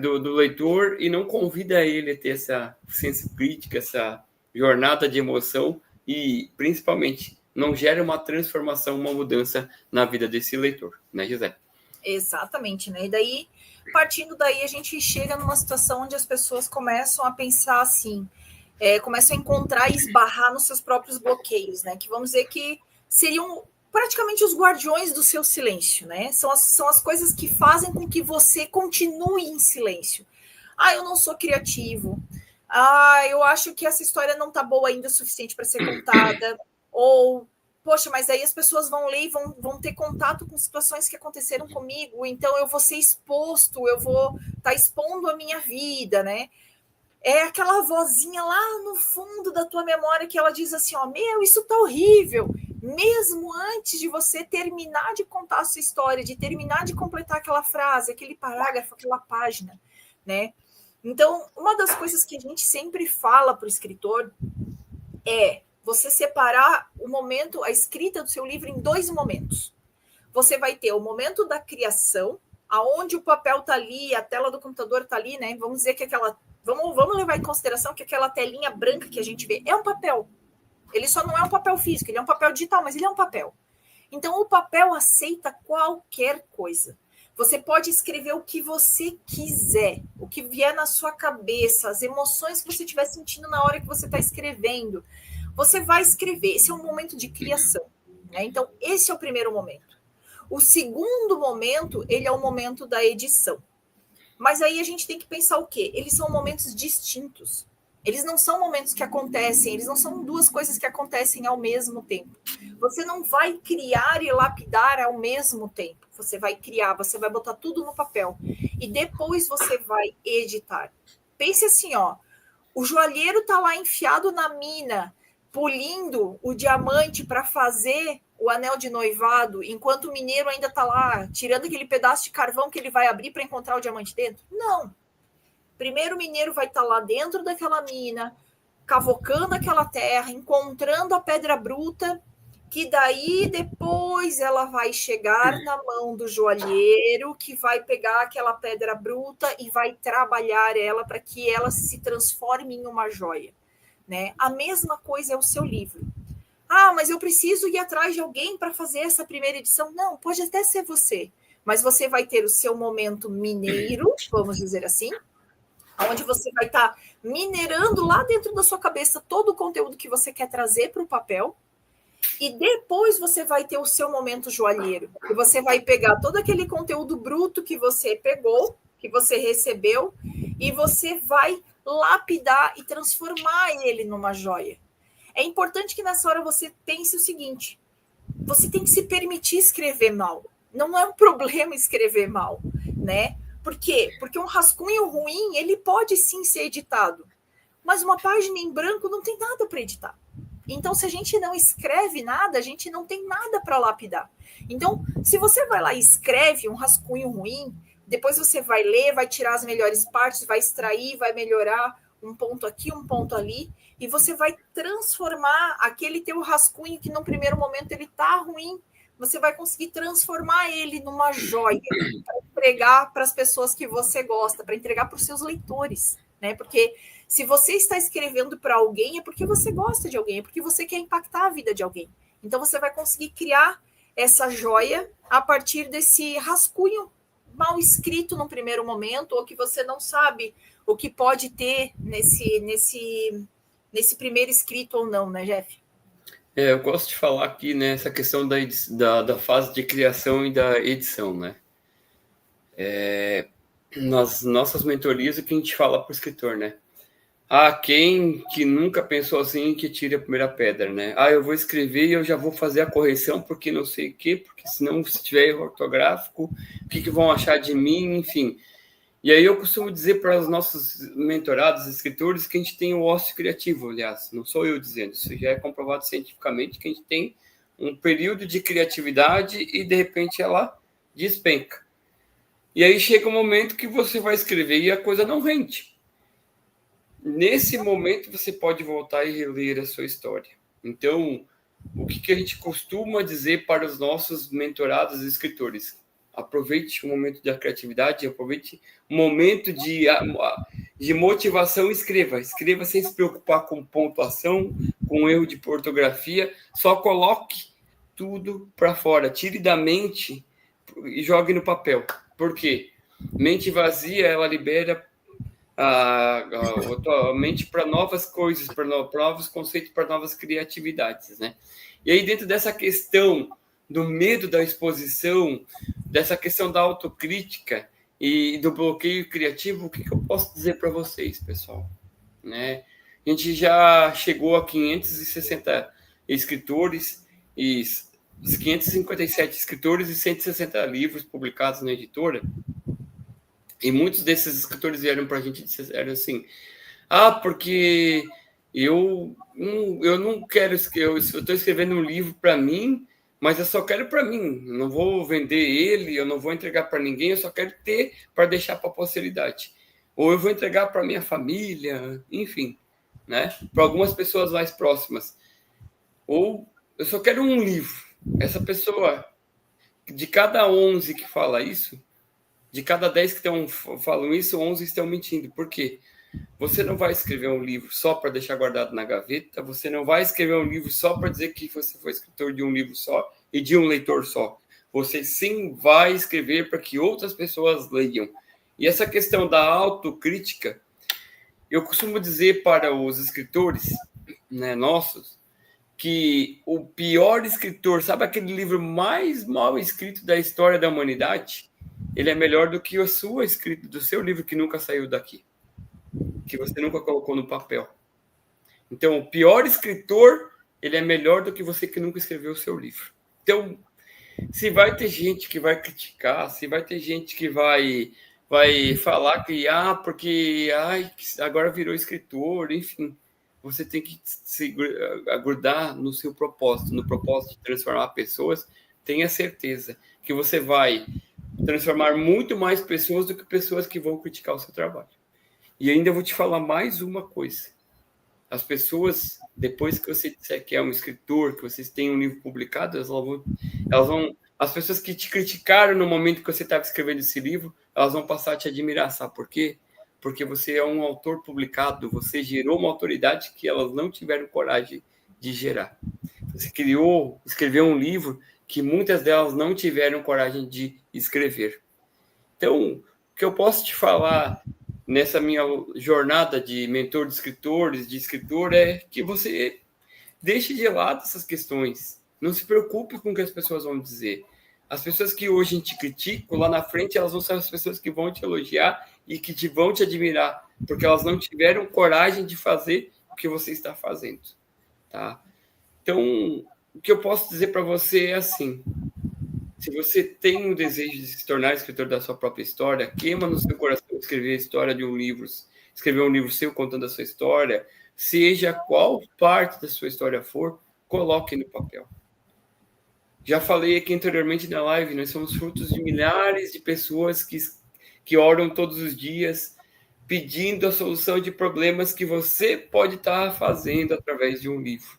do leitor e não convida ele a ter essa senso crítica, essa jornada de emoção e, principalmente, não gera uma transformação, uma mudança na vida desse leitor, né, José? Exatamente, né? E daí, partindo daí, a gente chega numa situação onde as pessoas começam a pensar assim, começam a encontrar e esbarrar nos seus próprios bloqueios, né? Que vamos dizer que seriam praticamente os guardiões do seu silêncio, né? São as coisas que fazem com que você continue em silêncio. Ah, eu não sou criativo. Ah, eu acho que essa história não tá boa ainda o suficiente para ser contada. Ou, poxa, mas aí as pessoas vão ler e vão ter contato com situações que aconteceram comigo, então eu vou ser exposto, eu vou estar expondo a minha vida, né? É aquela vozinha lá no fundo da tua memória que ela diz assim, ó, meu, isso tá horrível. Mesmo antes de você terminar de contar a sua história, de terminar de completar aquela frase, aquele parágrafo, aquela página, né? Então, uma das coisas que a gente sempre fala para o escritor é você separar o momento, a escrita do seu livro em 2 momentos. Você vai ter o momento da criação, aonde o papel tá ali, a tela do computador tá ali, né? Vamos dizer que vamos levar em consideração que aquela telinha branca que a gente vê é um papel. Ele só não é um papel físico, ele é um papel digital, mas ele é um papel. Então, o papel aceita qualquer coisa. Você pode escrever o que você quiser, o que vier na sua cabeça, as emoções que você estiver sentindo na hora que você está escrevendo. Você vai escrever. Esse é um momento de criação, né? Então, esse é o primeiro momento. O segundo momento, ele é o momento da edição. Mas aí a gente tem que pensar o quê? Eles são momentos distintos. Eles não são momentos que acontecem, eles não são 2 coisas que acontecem ao mesmo tempo. Você não vai criar e lapidar ao mesmo tempo. Você vai criar, você vai botar tudo no papel. E depois você vai editar. Pense assim, ó. O joalheiro tá lá enfiado na mina, polindo o diamante para fazer o anel de noivado, enquanto o mineiro ainda tá lá tirando aquele pedaço de carvão que ele vai abrir para encontrar o diamante dentro? Não. Primeiro o mineiro vai estar lá dentro daquela mina, cavocando aquela terra, encontrando a pedra bruta, que daí depois ela vai chegar na mão do joalheiro, que vai pegar aquela pedra bruta e vai trabalhar ela para que ela se transforme em uma joia, né? A mesma coisa é o seu livro. Ah, mas eu preciso ir atrás de alguém para fazer essa primeira edição. Não, pode até ser você, mas você vai ter o seu momento mineiro, vamos dizer assim, onde você vai estar minerando lá dentro da sua cabeça todo o conteúdo que você quer trazer para o papel, e depois você vai ter o seu momento joalheiro, e você vai pegar todo aquele conteúdo bruto que você pegou, que você recebeu, e você vai lapidar e transformar ele numa joia. É importante que nessa hora você pense o seguinte, você tem que se permitir escrever mal. Não é um problema escrever mal, né? Por quê? Porque um rascunho ruim, ele pode sim ser editado, mas uma página em branco não tem nada para editar. Então, se a gente não escreve nada, a gente não tem nada para lapidar. Então, se você vai lá e escreve um rascunho ruim, depois você vai ler, vai tirar as melhores partes, vai extrair, vai melhorar um ponto aqui, um ponto ali, e você vai transformar aquele teu rascunho que no primeiro momento ele tá ruim, você vai conseguir transformar ele numa joia para entregar para as pessoas que você gosta, para entregar para os seus leitores, né? Porque se você está escrevendo para alguém, é porque você gosta de alguém, é porque você quer impactar a vida de alguém. Então você vai conseguir criar essa joia a partir desse rascunho mal escrito no primeiro momento, ou que você não sabe o que pode ter nesse primeiro escrito ou não, né, Jeff? Eu gosto de falar aqui, né, essa questão da fase de criação e da edição, né? Nas nossas mentorias, o que a gente fala para o escritor, né? Quem que nunca pensou assim, que tire a primeira pedra, né? Eu vou escrever e eu já vou fazer a correção porque não sei o quê, porque senão, se tiver erro ortográfico, o que vão achar de mim, enfim. E aí eu costumo dizer para os nossos mentorados, escritores, que a gente tem o ócio criativo, aliás, não sou eu dizendo, isso já é comprovado cientificamente, que a gente tem um período de criatividade e, de repente, ela despenca. E aí chega um momento que você vai escrever e a coisa não rende. Nesse momento, você pode voltar e reler a sua história. Então, o que a gente costuma dizer para os nossos mentorados escritores? Aproveite o momento da criatividade, aproveite o momento de motivação, escreva sem se preocupar com pontuação, com erro de ortografia, só coloque tudo para fora, tire da mente e jogue no papel. Por quê? Mente vazia, ela libera a mente para novas coisas, para novos conceitos, para novas criatividades, né? E aí, dentro dessa questão do medo da exposição, dessa questão da autocrítica e do bloqueio criativo, o que eu posso dizer para vocês, pessoal? Né? A gente já chegou a 560 escritores e 557 escritores e 160 livros publicados na editora. E muitos desses escritores vieram para a gente e disseram assim: porque eu não quero, eu estou escrevendo um livro para mim, mas eu só quero para mim, não vou vender ele, eu não vou entregar para ninguém, eu só quero ter para deixar para a posteridade. Ou eu vou entregar para minha família, enfim, né? Para algumas pessoas mais próximas. Ou eu só quero um livro. Essa pessoa, de cada 11 que fala isso, de cada 10 que falam isso, 11 estão mentindo. Por quê? Você não vai escrever um livro só para deixar guardado na gaveta, você não vai escrever um livro só para dizer que você foi escritor de um livro só e de um leitor só. Você sim vai escrever para que outras pessoas leiam. E essa questão da autocrítica, eu costumo dizer para os escritores, né, nossos, que o pior escritor, sabe aquele livro mais mal escrito da história da humanidade? Ele é melhor do que a sua escrita, do seu livro que nunca saiu daqui, que você nunca colocou no papel. Então, o pior escritor, ele é melhor do que você que nunca escreveu o seu livro. Então, se vai ter gente que vai criticar, se vai ter gente que vai falar que, porque agora virou escritor, enfim, você tem que se grudar no seu propósito, no propósito de transformar pessoas. Tenha certeza que você vai transformar muito mais pessoas do que pessoas que vão criticar o seu trabalho. E ainda vou te falar mais uma coisa. As pessoas, depois que você disser que é um escritor, que vocês têm um livro publicado, elas vão as pessoas que te criticaram no momento que você estava escrevendo esse livro, elas vão passar a te admirar, sabe por quê? Porque você é um autor publicado, você gerou uma autoridade que elas não tiveram coragem de gerar. Você escreveu um livro que muitas delas não tiveram coragem de escrever. Então, o que eu posso te falar nessa minha jornada de mentor de escritores, de escritor, é que você deixe de lado essas questões. Não se preocupe com o que as pessoas vão dizer. As pessoas que hoje te criticam, lá na frente, elas vão ser as pessoas que vão te elogiar e que vão te admirar, porque elas não tiveram coragem de fazer o que você está fazendo. Tá? Então, o que eu posso dizer para você é assim: Se você tem o desejo de se tornar escritor da sua própria história, queima no seu coração escrever a história de um livro, escrever um livro seu contando a sua história, seja qual parte da sua história for, coloque no papel. Já falei aqui anteriormente na live, nós somos frutos de milhares de pessoas que oram todos os dias, pedindo a solução de problemas que você pode estar fazendo através de um livro.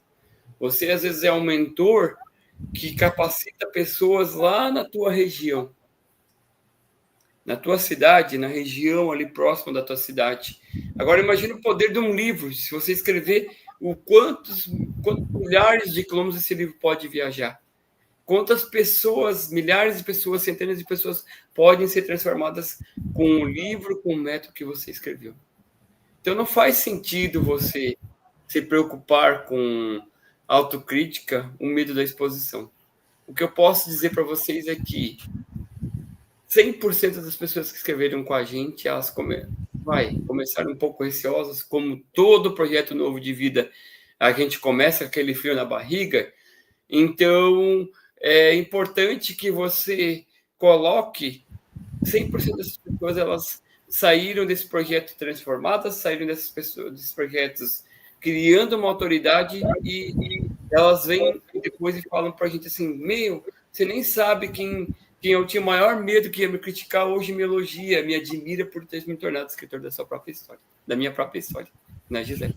Você, às vezes, é um mentor que capacita pessoas lá na tua região, na tua cidade, na região ali próxima da tua cidade. Agora, imagine o poder de um livro. Se você escrever quantos milhares de quilômetros esse livro pode viajar. Quantas pessoas, milhares de pessoas, centenas de pessoas podem ser transformadas com um livro, com o método que você escreveu. Então, não faz sentido você se preocupar com autocrítica, o medo da exposição. O que eu posso dizer para vocês é que 100% das pessoas que escreveram com a gente, elas começaram um pouco receosas, como todo projeto novo de vida, a gente começa com aquele frio na barriga. Então, é importante que você coloque 100% dessas pessoas, elas saíram desse projeto transformadas, saíram desses projetos criando uma autoridade e elas vêm depois e falam para a gente assim, você nem sabe quem eu tinha o maior medo que ia me criticar, hoje me elogia, me admira por ter me tornado escritor da sua própria história, da minha própria história, né, Gisele?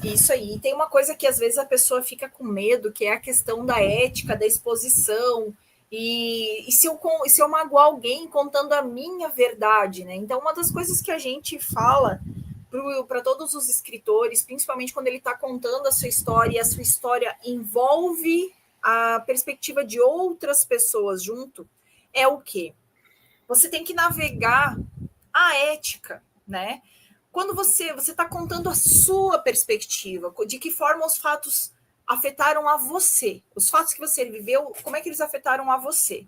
Isso aí. E tem uma coisa que às vezes a pessoa fica com medo, que é a questão da ética, da exposição. E se eu magoar alguém contando a minha verdade, né? Então, uma das coisas que a gente fala para todos os escritores, principalmente quando ele está contando a sua história, e a sua história envolve a perspectiva de outras pessoas junto, é o quê? Você tem que navegar a ética, né? Quando você está contando a sua perspectiva, de que forma os fatos afetaram a você, os fatos que você viveu, como é que eles afetaram a você.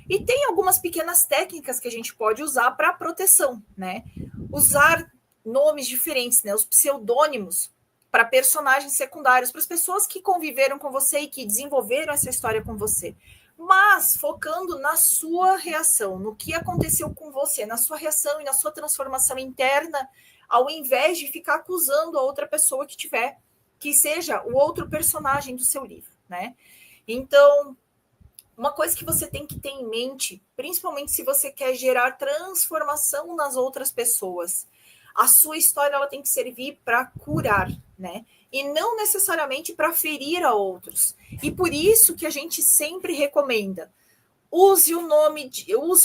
E tem algumas pequenas técnicas que a gente pode usar para proteção, né? Usar nomes diferentes, né? Os pseudônimos para personagens secundários, para as pessoas que conviveram com você e que desenvolveram essa história com você. Mas focando na sua reação, no que aconteceu com você, na sua reação e na sua transformação interna, ao invés de ficar acusando a outra pessoa que seja o outro personagem do seu livro, né? Então, uma coisa que você tem que ter em mente, principalmente se você quer gerar transformação nas outras pessoas, a sua história ela tem que servir para curar, né? E não necessariamente para ferir a outros. E por isso que a gente sempre recomenda: use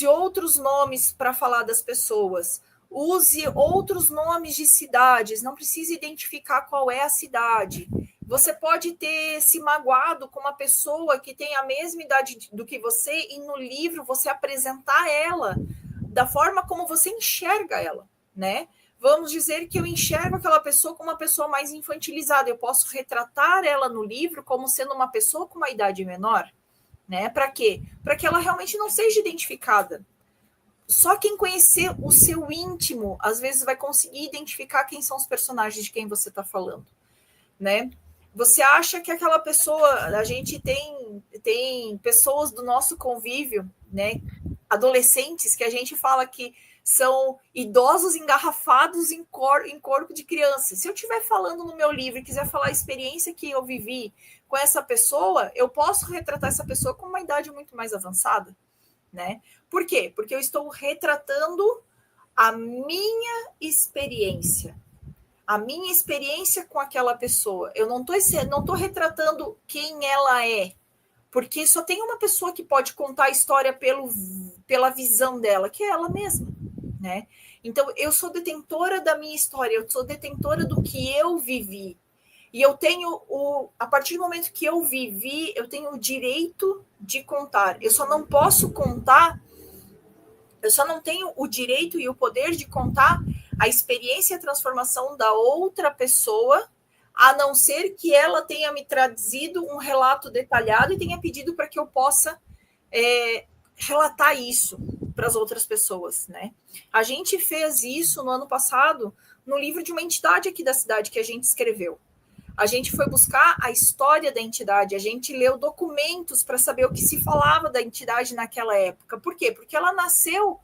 outros nomes para falar das pessoas. Use outros nomes de cidades, não precisa identificar qual é a cidade. Você pode ter se magoado com uma pessoa que tem a mesma idade do que você e no livro você apresentar ela da forma como você enxerga ela, né? Vamos dizer que eu enxergo aquela pessoa como uma pessoa mais infantilizada. Eu posso retratar ela no livro como sendo uma pessoa com uma idade menor, né? Para quê? Para que ela realmente não seja identificada. Só quem conhecer o seu íntimo, às vezes, vai conseguir identificar quem são os personagens de quem você está falando, né? Você acha que aquela pessoa, a gente tem pessoas do nosso convívio, né? Adolescentes que a gente fala que são idosos engarrafados em corpo de criança. Se eu estiver falando no meu livro e quiser falar a experiência que eu vivi com essa pessoa, eu posso retratar essa pessoa com uma idade muito mais avançada, né? Por quê? Porque eu estou retratando a minha experiência com aquela pessoa. Eu não estou retratando quem ela é, porque só tem uma pessoa que pode contar a história pela visão dela, que é ela mesma, né? Então, eu sou detentora da minha história, eu sou detentora do que eu vivi. E eu tenho, a partir do momento que eu vivi, eu tenho o direito de contar. Eu só não posso contar, eu só não tenho o direito e o poder de contar a experiência e a transformação da outra pessoa, a não ser que ela tenha me trazido um relato detalhado e tenha pedido para que eu possa relatar isso para as outras pessoas, né? A gente fez isso no ano passado no livro de uma entidade aqui da cidade que a gente escreveu. A gente foi buscar a história da entidade, a gente leu documentos para saber o que se falava da entidade naquela época. Por quê? Porque ela nasceu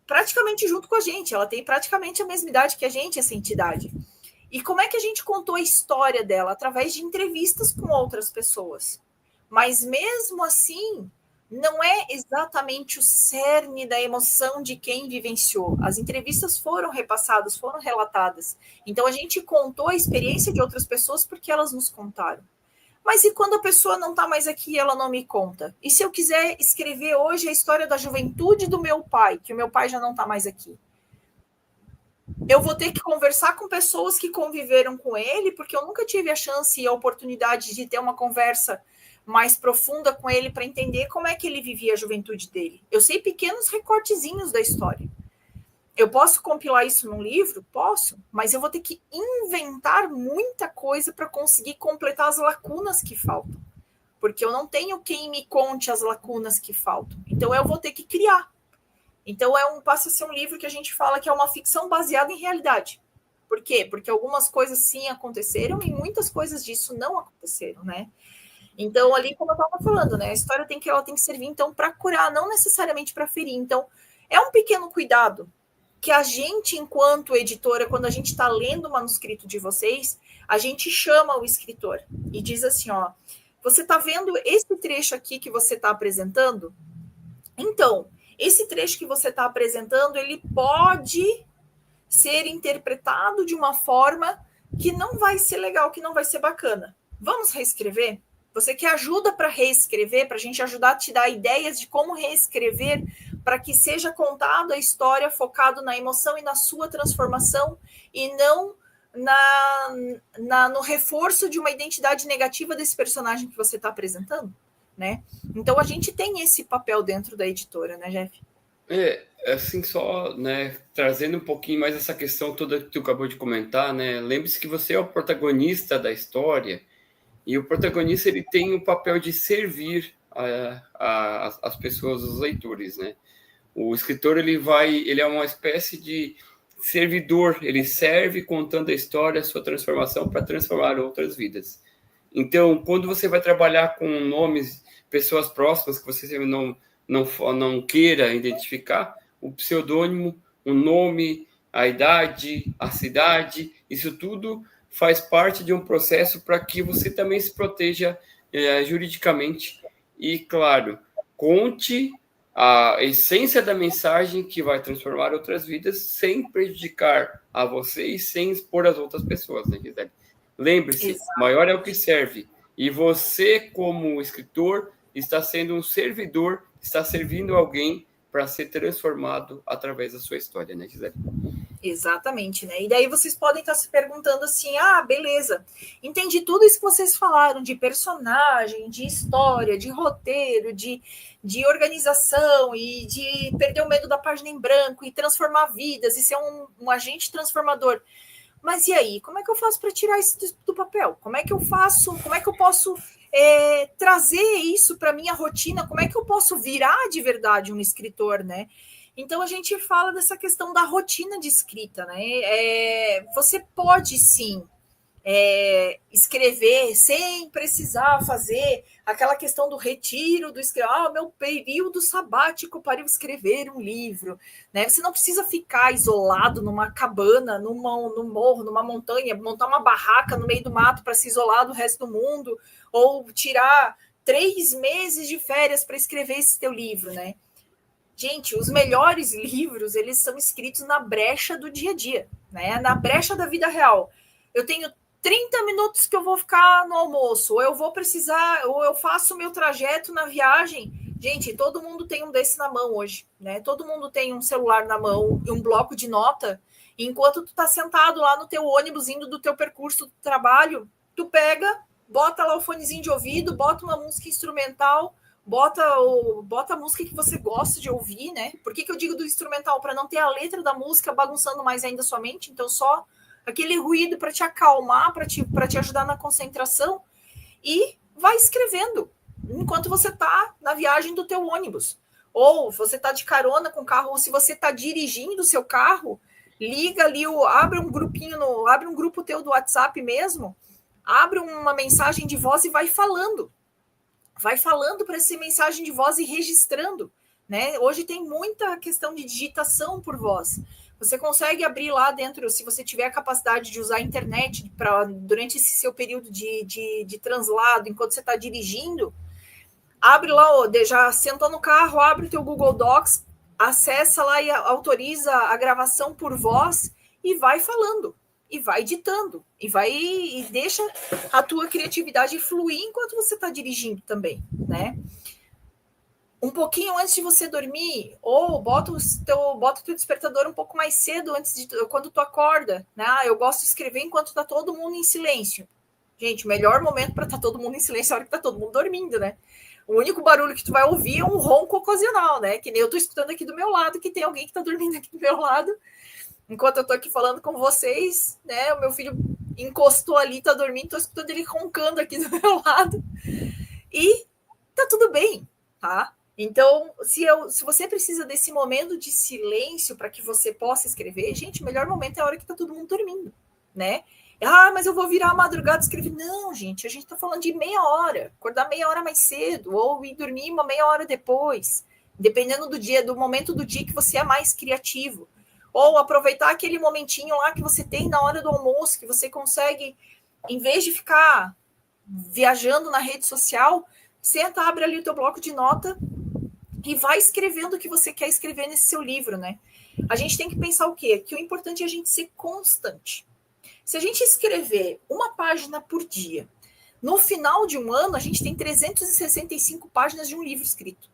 praticamente junto com a gente, ela tem praticamente a mesma idade que a gente, essa entidade. E como é que a gente contou a história dela? Através de entrevistas com outras pessoas. Mas mesmo assim, não é exatamente o cerne da emoção de quem vivenciou. As entrevistas foram repassadas, foram relatadas. Então a gente contou a experiência de outras pessoas porque elas nos contaram. Mas e quando a pessoa não está mais aqui e ela não me conta? E se eu quiser escrever hoje a história da juventude do meu pai, que o meu pai já não está mais aqui? Eu vou ter que conversar com pessoas que conviveram com ele, porque eu nunca tive a chance e a oportunidade de ter uma conversa mais profunda com ele para entender como é que ele vivia a juventude dele. Eu sei pequenos recortezinhos da história. Eu posso compilar isso num livro? Posso, mas eu vou ter que inventar muita coisa para conseguir completar as lacunas que faltam. Porque eu não tenho quem me conte as lacunas que faltam. Então eu vou ter que criar. Então passa a ser um livro que a gente fala que é uma ficção baseada em realidade. Por quê? Porque algumas coisas sim aconteceram e muitas coisas disso não aconteceram, né? Então, ali, como eu estava falando, né? A história ela tem que servir, então, para curar, não necessariamente para ferir. Então, é um pequeno cuidado que a gente, enquanto editora, quando a gente está lendo o manuscrito de vocês, a gente chama o escritor e diz assim, ó, você está vendo esse trecho aqui que você está apresentando? Então, esse trecho que você está apresentando, ele pode ser interpretado de uma forma que não vai ser legal, que não vai ser bacana. Vamos reescrever? Você quer ajuda para reescrever, para a gente ajudar a te dar ideias de como reescrever para que seja contada a história focado na emoção e na sua transformação e não no reforço de uma identidade negativa desse personagem que você está apresentando, né? Então a gente tem esse papel dentro da editora, né, Jeff? Assim, só, né, trazendo um pouquinho mais essa questão toda que tu acabou de comentar, né? Lembre-se que você é o protagonista da história. E o protagonista ele tem o papel de servir as pessoas, os leitores, né? O escritor ele é uma espécie de servidor, ele serve contando a história, a sua transformação para transformar outras vidas. Então, quando você vai trabalhar com nomes, pessoas próximas que você não queira identificar, o pseudônimo, o nome, a idade, a cidade, isso tudo faz parte de um processo para que você também se proteja juridicamente e, claro, conte a essência da mensagem que vai transformar outras vidas sem prejudicar a você e sem expor as outras pessoas, né, Gisele? Lembre-se, maior é o que serve. E você, como escritor, está sendo um servidor, está servindo alguém para ser transformado através da sua história, né, Gisele? Exatamente, né? E daí vocês podem estar se perguntando assim, beleza, entendi tudo isso que vocês falaram de personagem, de história, de roteiro, de organização e de perder o medo da página em branco e transformar vidas e ser um agente transformador. Mas e aí, como é que eu faço para tirar isso do papel? Como é que eu faço? Como é que eu posso trazer isso para minha rotina? Como é que eu posso virar de verdade um escritor, né? Então, a gente fala dessa questão da rotina de escrita, né? Você pode, sim, escrever sem precisar fazer aquela questão do retiro, do escrever, meu período sabático para eu escrever um livro, né? Você não precisa ficar isolado numa cabana, num morro, numa montanha, montar uma barraca no meio do mato para se isolar do resto do mundo, ou tirar 3 meses de férias para escrever esse teu livro, né? Gente, os melhores livros, eles são escritos na brecha do dia a dia, né? Na brecha da vida real. Eu tenho 30 minutos que eu vou ficar no almoço, ou eu vou precisar, ou eu faço o meu trajeto na viagem. Gente, todo mundo tem um desse na mão hoje, né? Todo mundo tem um celular na mão e um bloco de nota. Enquanto tu tá sentado lá no teu ônibus, indo do teu percurso do trabalho, tu pega, bota lá o fonezinho de ouvido, bota uma música instrumental, bota a música que você gosta de ouvir, né? Por que eu digo do instrumental? Para não ter a letra da música bagunçando mais ainda a sua mente, então só aquele ruído para te acalmar, para te ajudar na concentração, e vai escrevendo enquanto você está na viagem do teu ônibus. Ou você está de carona com o carro, ou se você está dirigindo o seu carro, liga ali, abre um grupo teu do WhatsApp mesmo, abre uma mensagem de voz e vai falando. Vai falando para essa mensagem de voz e registrando, né? Hoje tem muita questão de digitação por voz. Você consegue abrir lá dentro, se você tiver a capacidade de usar a internet durante esse seu período de translado, enquanto você está dirigindo, abre lá, já sentou no carro, abre o teu Google Docs, acessa lá e autoriza a gravação por voz e vai falando, e vai ditando, e deixa a tua criatividade fluir enquanto você está dirigindo também, né? Um pouquinho antes de você dormir, ou bota o teu despertador um pouco mais cedo, quando tu acorda, né? Eu gosto de escrever enquanto está todo mundo em silêncio. Gente, o melhor momento para estar todo mundo em silêncio é a hora que está todo mundo dormindo, né? O único barulho que tu vai ouvir é um ronco ocasional, né? Que nem eu tô escutando aqui do meu lado, que tem alguém que tá dormindo aqui do meu lado. Enquanto eu tô aqui falando com vocês, né? O meu filho encostou ali, tá dormindo, tô escutando ele roncando aqui do meu lado. E tá tudo bem, tá? Então, se você precisa desse momento de silêncio para que você possa escrever, gente, o melhor momento é a hora que tá todo mundo dormindo, né? Mas eu vou virar a madrugada e escrever. Não, gente, a gente está falando de meia hora. Acordar meia hora mais cedo, ou ir dormir uma meia hora depois, dependendo do momento do dia que você é mais criativo. Ou aproveitar aquele momentinho lá que você tem na hora do almoço, que você consegue, em vez de ficar viajando na rede social, senta, abre ali o teu bloco de nota e vai escrevendo o que você quer escrever nesse seu livro, né? A gente tem que pensar o quê? Que o importante é a gente ser constante. Se a gente escrever uma página por dia, no final de um ano, a gente tem 365 páginas de um livro escrito.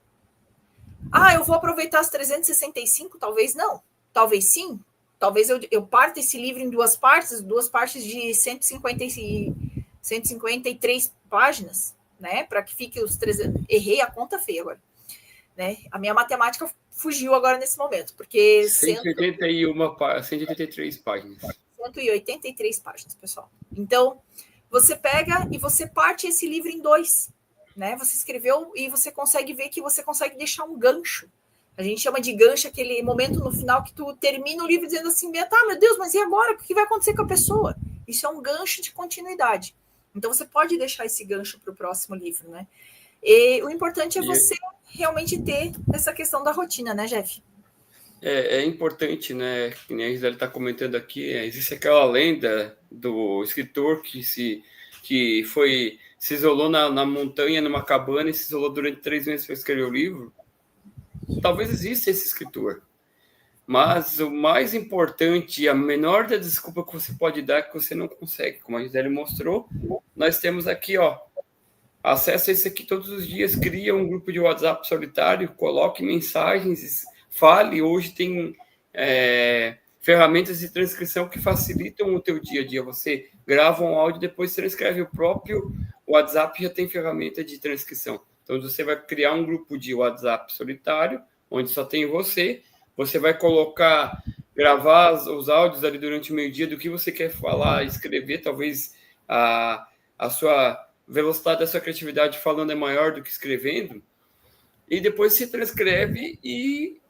Eu vou aproveitar as 365? Talvez não. Talvez sim. Talvez eu parta esse livro em duas partes de 153 páginas, né? Para que fique os 300. Errei a conta feia agora. Né? A minha matemática fugiu agora nesse momento, porque 183 páginas. 183 páginas, pessoal. Então, você pega e você parte esse livro em dois, né? Você escreveu e você consegue ver que você consegue deixar um gancho. A gente chama de gancho aquele momento no final que tu termina o livro dizendo assim, meu Deus, mas e agora? O que vai acontecer com a pessoa? Isso é um gancho de continuidade. Então, você pode deixar esse gancho para o próximo livro, né? E o importante é você realmente ter essa questão da rotina, né, Jeff? É importante, né? Que nem a Gisele está comentando aqui, existe aquela lenda do escritor que se isolou na montanha, numa cabana, e se isolou durante 3 meses para escrever o livro. Talvez exista esse escritor. Mas o mais importante, a menor da desculpa que você pode dar é que você não consegue. Como a Gisele mostrou, nós temos aqui, acessa esse aqui todos os dias, cria um grupo de WhatsApp solitário, coloque mensagens, fale. Hoje tem ferramentas de transcrição que facilitam o teu dia a dia. Você grava um áudio, depois transcreve. O próprio WhatsApp já tem ferramenta de transcrição. Então, você vai criar um grupo de WhatsApp solitário, onde só tem você vai gravar os áudios ali durante o meio-dia do que você quer falar, escrever. Talvez a sua velocidade da sua criatividade falando é maior do que escrevendo. E depois você transcreve e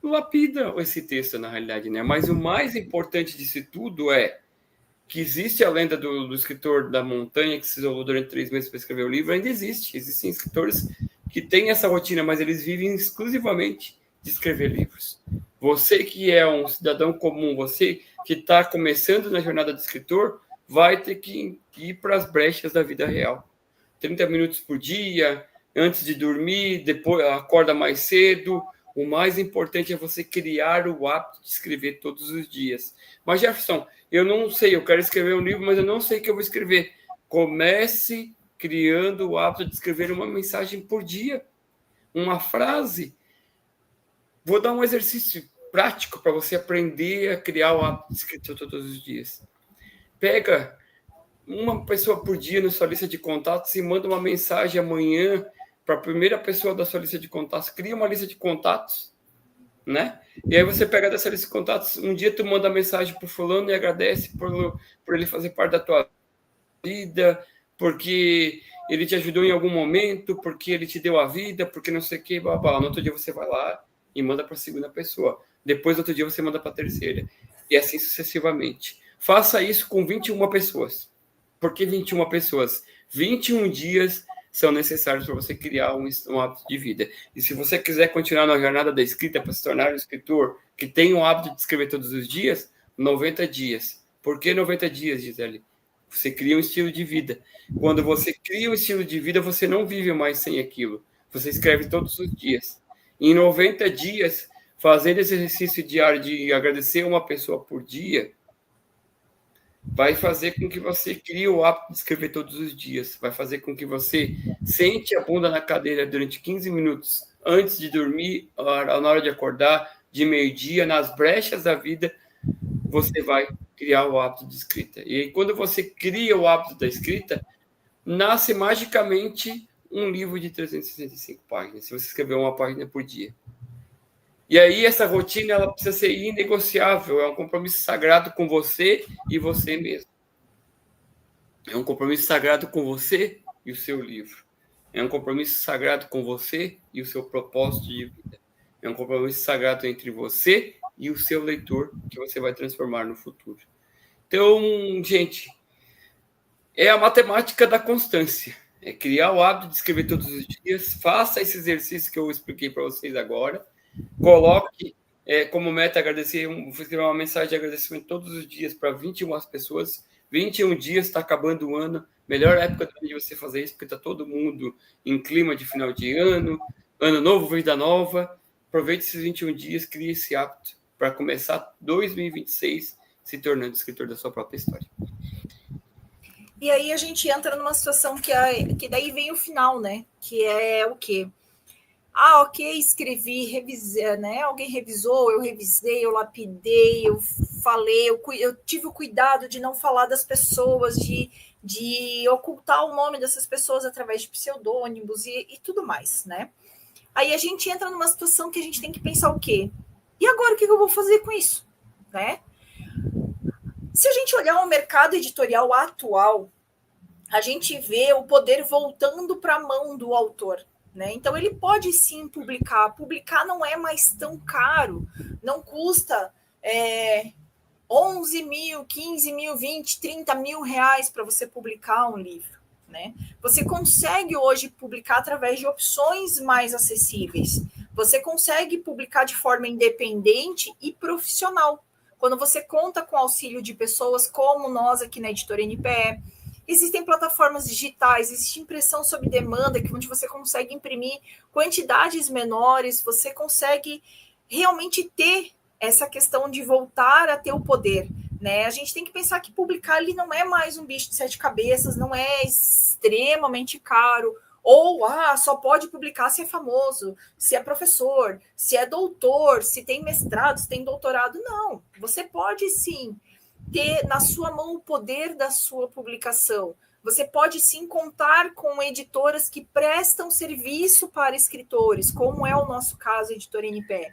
lapida esse texto, na realidade, né? Mas o mais importante disso tudo é que existe a lenda do escritor da montanha que se isolou durante 3 meses para escrever o livro. Ainda existem escritores que têm essa rotina, mas eles vivem exclusivamente de escrever livros. Você que é um cidadão comum, você que está começando na jornada do escritor, vai ter que ir para as brechas da vida real. 30 minutos por dia, antes de dormir, depois acorda mais cedo. O mais importante é você criar o hábito de escrever todos os dias. Mas, Jefferson, eu não sei, eu quero escrever um livro, mas eu não sei o que eu vou escrever. Comece criando o hábito de escrever uma mensagem por dia, uma frase. Vou dar um exercício prático para você aprender a criar o hábito de escrita todos os dias. Pega uma pessoa por dia na sua lista de contatos e manda uma mensagem amanhã para a primeira pessoa da sua lista de contatos. Cria uma lista de contatos, né? E aí você pega dessa lista de contatos, um dia tu manda mensagem para o fulano e agradece por ele fazer parte da tua vida, porque ele te ajudou em algum momento, porque ele te deu a vida, porque não sei o que, blá, blá. No outro dia você vai lá e manda para a segunda pessoa. Depois, no outro dia, você manda para a terceira. E assim sucessivamente. Faça isso com 21 pessoas. Por que 21 pessoas? 21 dias são necessários para você criar um hábito de vida. E se você quiser continuar na jornada da escrita para se tornar um escritor que tem o hábito de escrever todos os dias, 90 dias. Por que 90 dias, Gisele? Você cria um estilo de vida. Quando você cria um estilo de vida, você não vive mais sem aquilo. Você escreve todos os dias. Em 90 dias, fazendo esse exercício diário de agradecer uma pessoa por dia, vai fazer com que você crie o hábito de escrever todos os dias. Vai fazer com que você sente a bunda na cadeira durante 15 minutos antes de dormir, na hora de acordar, de meio-dia, nas brechas da vida, você vai criar o hábito de escrita. E aí, quando você cria o hábito da escrita, nasce magicamente um livro de 365 páginas, se você escrever uma página por dia. E aí essa rotina ela precisa ser inegociável, é um compromisso sagrado com você e você mesmo. É um compromisso sagrado com você e o seu livro. É um compromisso sagrado com você e o seu propósito de vida. É um compromisso sagrado entre você e o seu leitor que você vai transformar no futuro. Então, gente, é a matemática da constância. É criar o hábito de escrever todos os dias. Faça esse exercício que eu expliquei para vocês agora. Coloque como meta agradecer, vou escrever uma mensagem de agradecimento todos os dias para 21 pessoas. 21 dias, está acabando o ano. Melhor época de você fazer isso, porque está todo mundo em clima de final de ano, ano novo, vida nova. Aproveite esses 21 dias, crie esse hábito para começar 2026 se tornando escritor da sua própria história. E aí a gente entra numa situação que daí vem o final, né? Que é o quê? Ah, ok, escrevi, revisei, né? Alguém revisou, eu revisei, eu lapidei, eu falei, eu tive o cuidado de não falar das pessoas, de ocultar o nome dessas pessoas através de pseudônimos e tudo mais, né? Aí a gente entra numa situação que a gente tem que pensar o quê? E agora o que eu vou fazer com isso, né? Se a gente olhar o mercado editorial atual, a gente vê o poder voltando para a mão do autor, né? Então ele pode sim publicar. Publicar não é mais tão caro, não custa 11 mil, 15 mil, 20, 30 mil reais para você publicar um livro, né? Você consegue hoje publicar através de opções mais acessíveis. Você consegue publicar de forma independente e profissional. Quando você conta com o auxílio de pessoas como nós aqui na Editora NPE, existem plataformas digitais, existe impressão sob demanda, onde você consegue imprimir quantidades menores, você consegue realmente ter essa questão de voltar a ter o poder, né? A gente tem que pensar que publicar ele não é mais um bicho de 7 cabeças, não é extremamente caro, ou só pode publicar se é famoso, se é professor, se é doutor, se tem mestrado, se tem doutorado. Não, você pode sim ter na sua mão o poder da sua publicação. Você pode sim contar com editoras que prestam serviço para escritores, como é o nosso caso, a Editora NPE.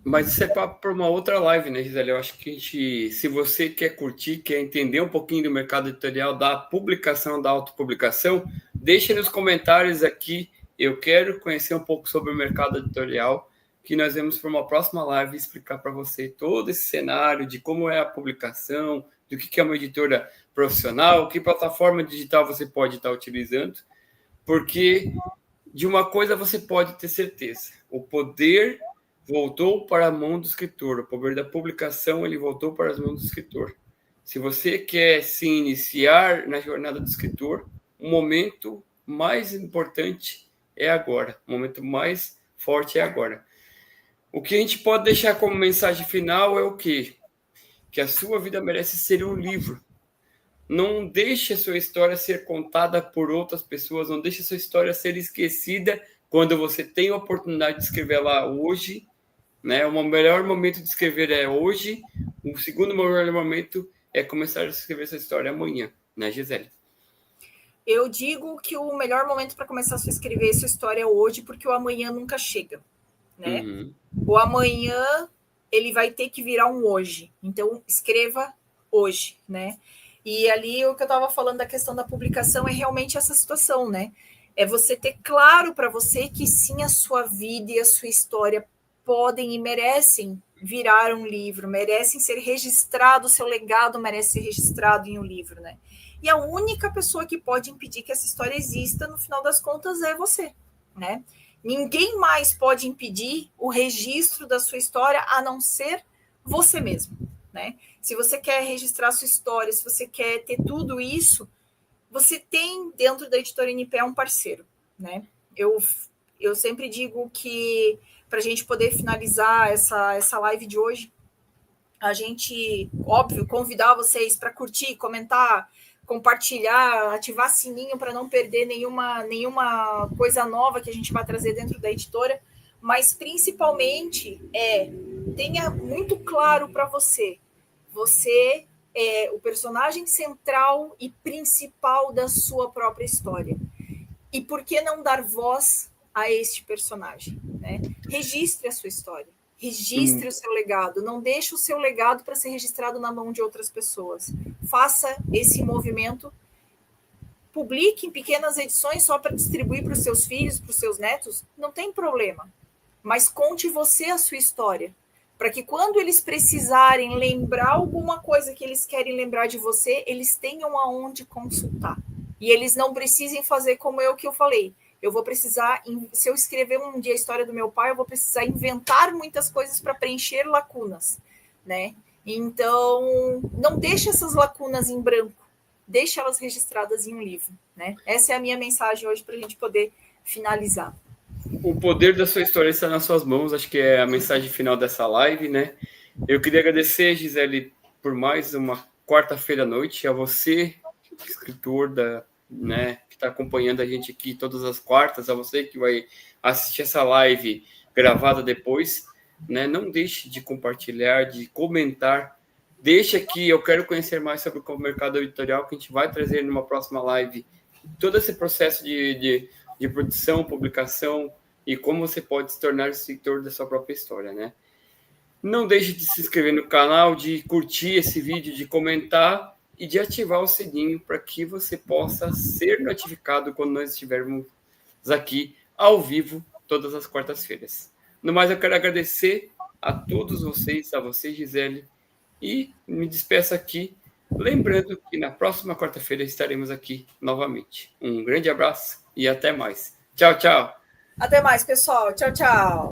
Mas isso é para uma outra live, né, Gisele? Eu acho que se você quer curtir, quer entender um pouquinho do mercado editorial, da publicação, da autopublicação, deixe nos comentários aqui. Eu quero conhecer um pouco sobre o mercado editorial, que nós vamos para uma próxima live explicar para você todo esse cenário de como é a publicação, do que é uma editora profissional, que plataforma digital você pode estar utilizando, porque de uma coisa você pode ter certeza, o poder voltou para a mão do escritor, o poder da publicação ele voltou para as mãos do escritor. Se você quer se iniciar na jornada do escritor, o momento mais importante é agora, o momento mais forte é agora. O que a gente pode deixar como mensagem final é o quê? Que a sua vida merece ser um livro. Não deixe a sua história ser contada por outras pessoas, não deixe a sua história ser esquecida quando você tem a oportunidade de escrever lá hoje, né? O melhor momento de escrever é hoje, o segundo melhor momento é começar a escrever essa história amanhã, né, Gisele? Eu digo que o melhor momento para começar a escrever essa história é hoje, porque o amanhã nunca chega, né? Uhum. O amanhã ele vai ter que virar um hoje. Então, escreva hoje, né? E ali o que eu estava falando da questão da publicação é realmente essa situação, né? É você ter claro para você que sim, a sua vida e a sua história podem e merecem virar um livro, merecem ser registrados, seu legado merece ser registrado em um livro, né? E a única pessoa que pode impedir que essa história exista, no final das contas, é você, né? Ninguém mais pode impedir o registro da sua história a não ser você mesmo, né? Se você quer registrar a sua história, se você quer ter tudo isso, você tem dentro da Editora NP um parceiro, né? Eu sempre digo que para a gente poder finalizar essa live de hoje, a gente, óbvio, convidar vocês para curtir, comentar, compartilhar, ativar sininho para não perder nenhuma coisa nova que a gente vai trazer dentro da editora, mas principalmente tenha muito claro para você é o personagem central e principal da sua própria história. E por que não dar voz a este personagem, né? Registre a sua história, registre o seu legado, não deixe o seu legado para ser registrado na mão de outras pessoas. Faça esse movimento, publique em pequenas edições só para distribuir para os seus filhos, para os seus netos, não tem problema, mas conte você a sua história, para que quando eles precisarem lembrar alguma coisa que eles querem lembrar de você, eles tenham aonde consultar. E eles não precisem fazer como que eu falei. Eu vou precisar, se eu escrever um dia a história do meu pai, eu vou precisar inventar muitas coisas para preencher lacunas, né? Então, não deixe essas lacunas em branco, deixe elas registradas em um livro, né? Essa é a minha mensagem hoje para a gente poder finalizar. O poder da sua história está nas suas mãos, acho que é a mensagem final dessa live, né? Eu queria agradecer, Gisele, por mais uma quarta-feira à noite, a você, escritor né, que está acompanhando a gente aqui todas as quartas, a você que vai assistir essa live gravada depois, né? Não deixe de compartilhar, de comentar, deixe aqui, eu quero conhecer mais sobre o mercado editorial, que a gente vai trazer numa próxima live todo esse processo de produção, publicação e como você pode se tornar escritor da sua própria história, né? Não deixe de se inscrever no canal, de curtir esse vídeo, de comentar e de ativar o sininho para que você possa ser notificado quando nós estivermos aqui ao vivo todas as quartas-feiras. No mais, eu quero agradecer a todos vocês, a você, Gisele, e me despeço aqui, lembrando que na próxima quarta-feira estaremos aqui novamente. Um grande abraço e até mais. Tchau, tchau. Até mais, pessoal. Tchau, tchau.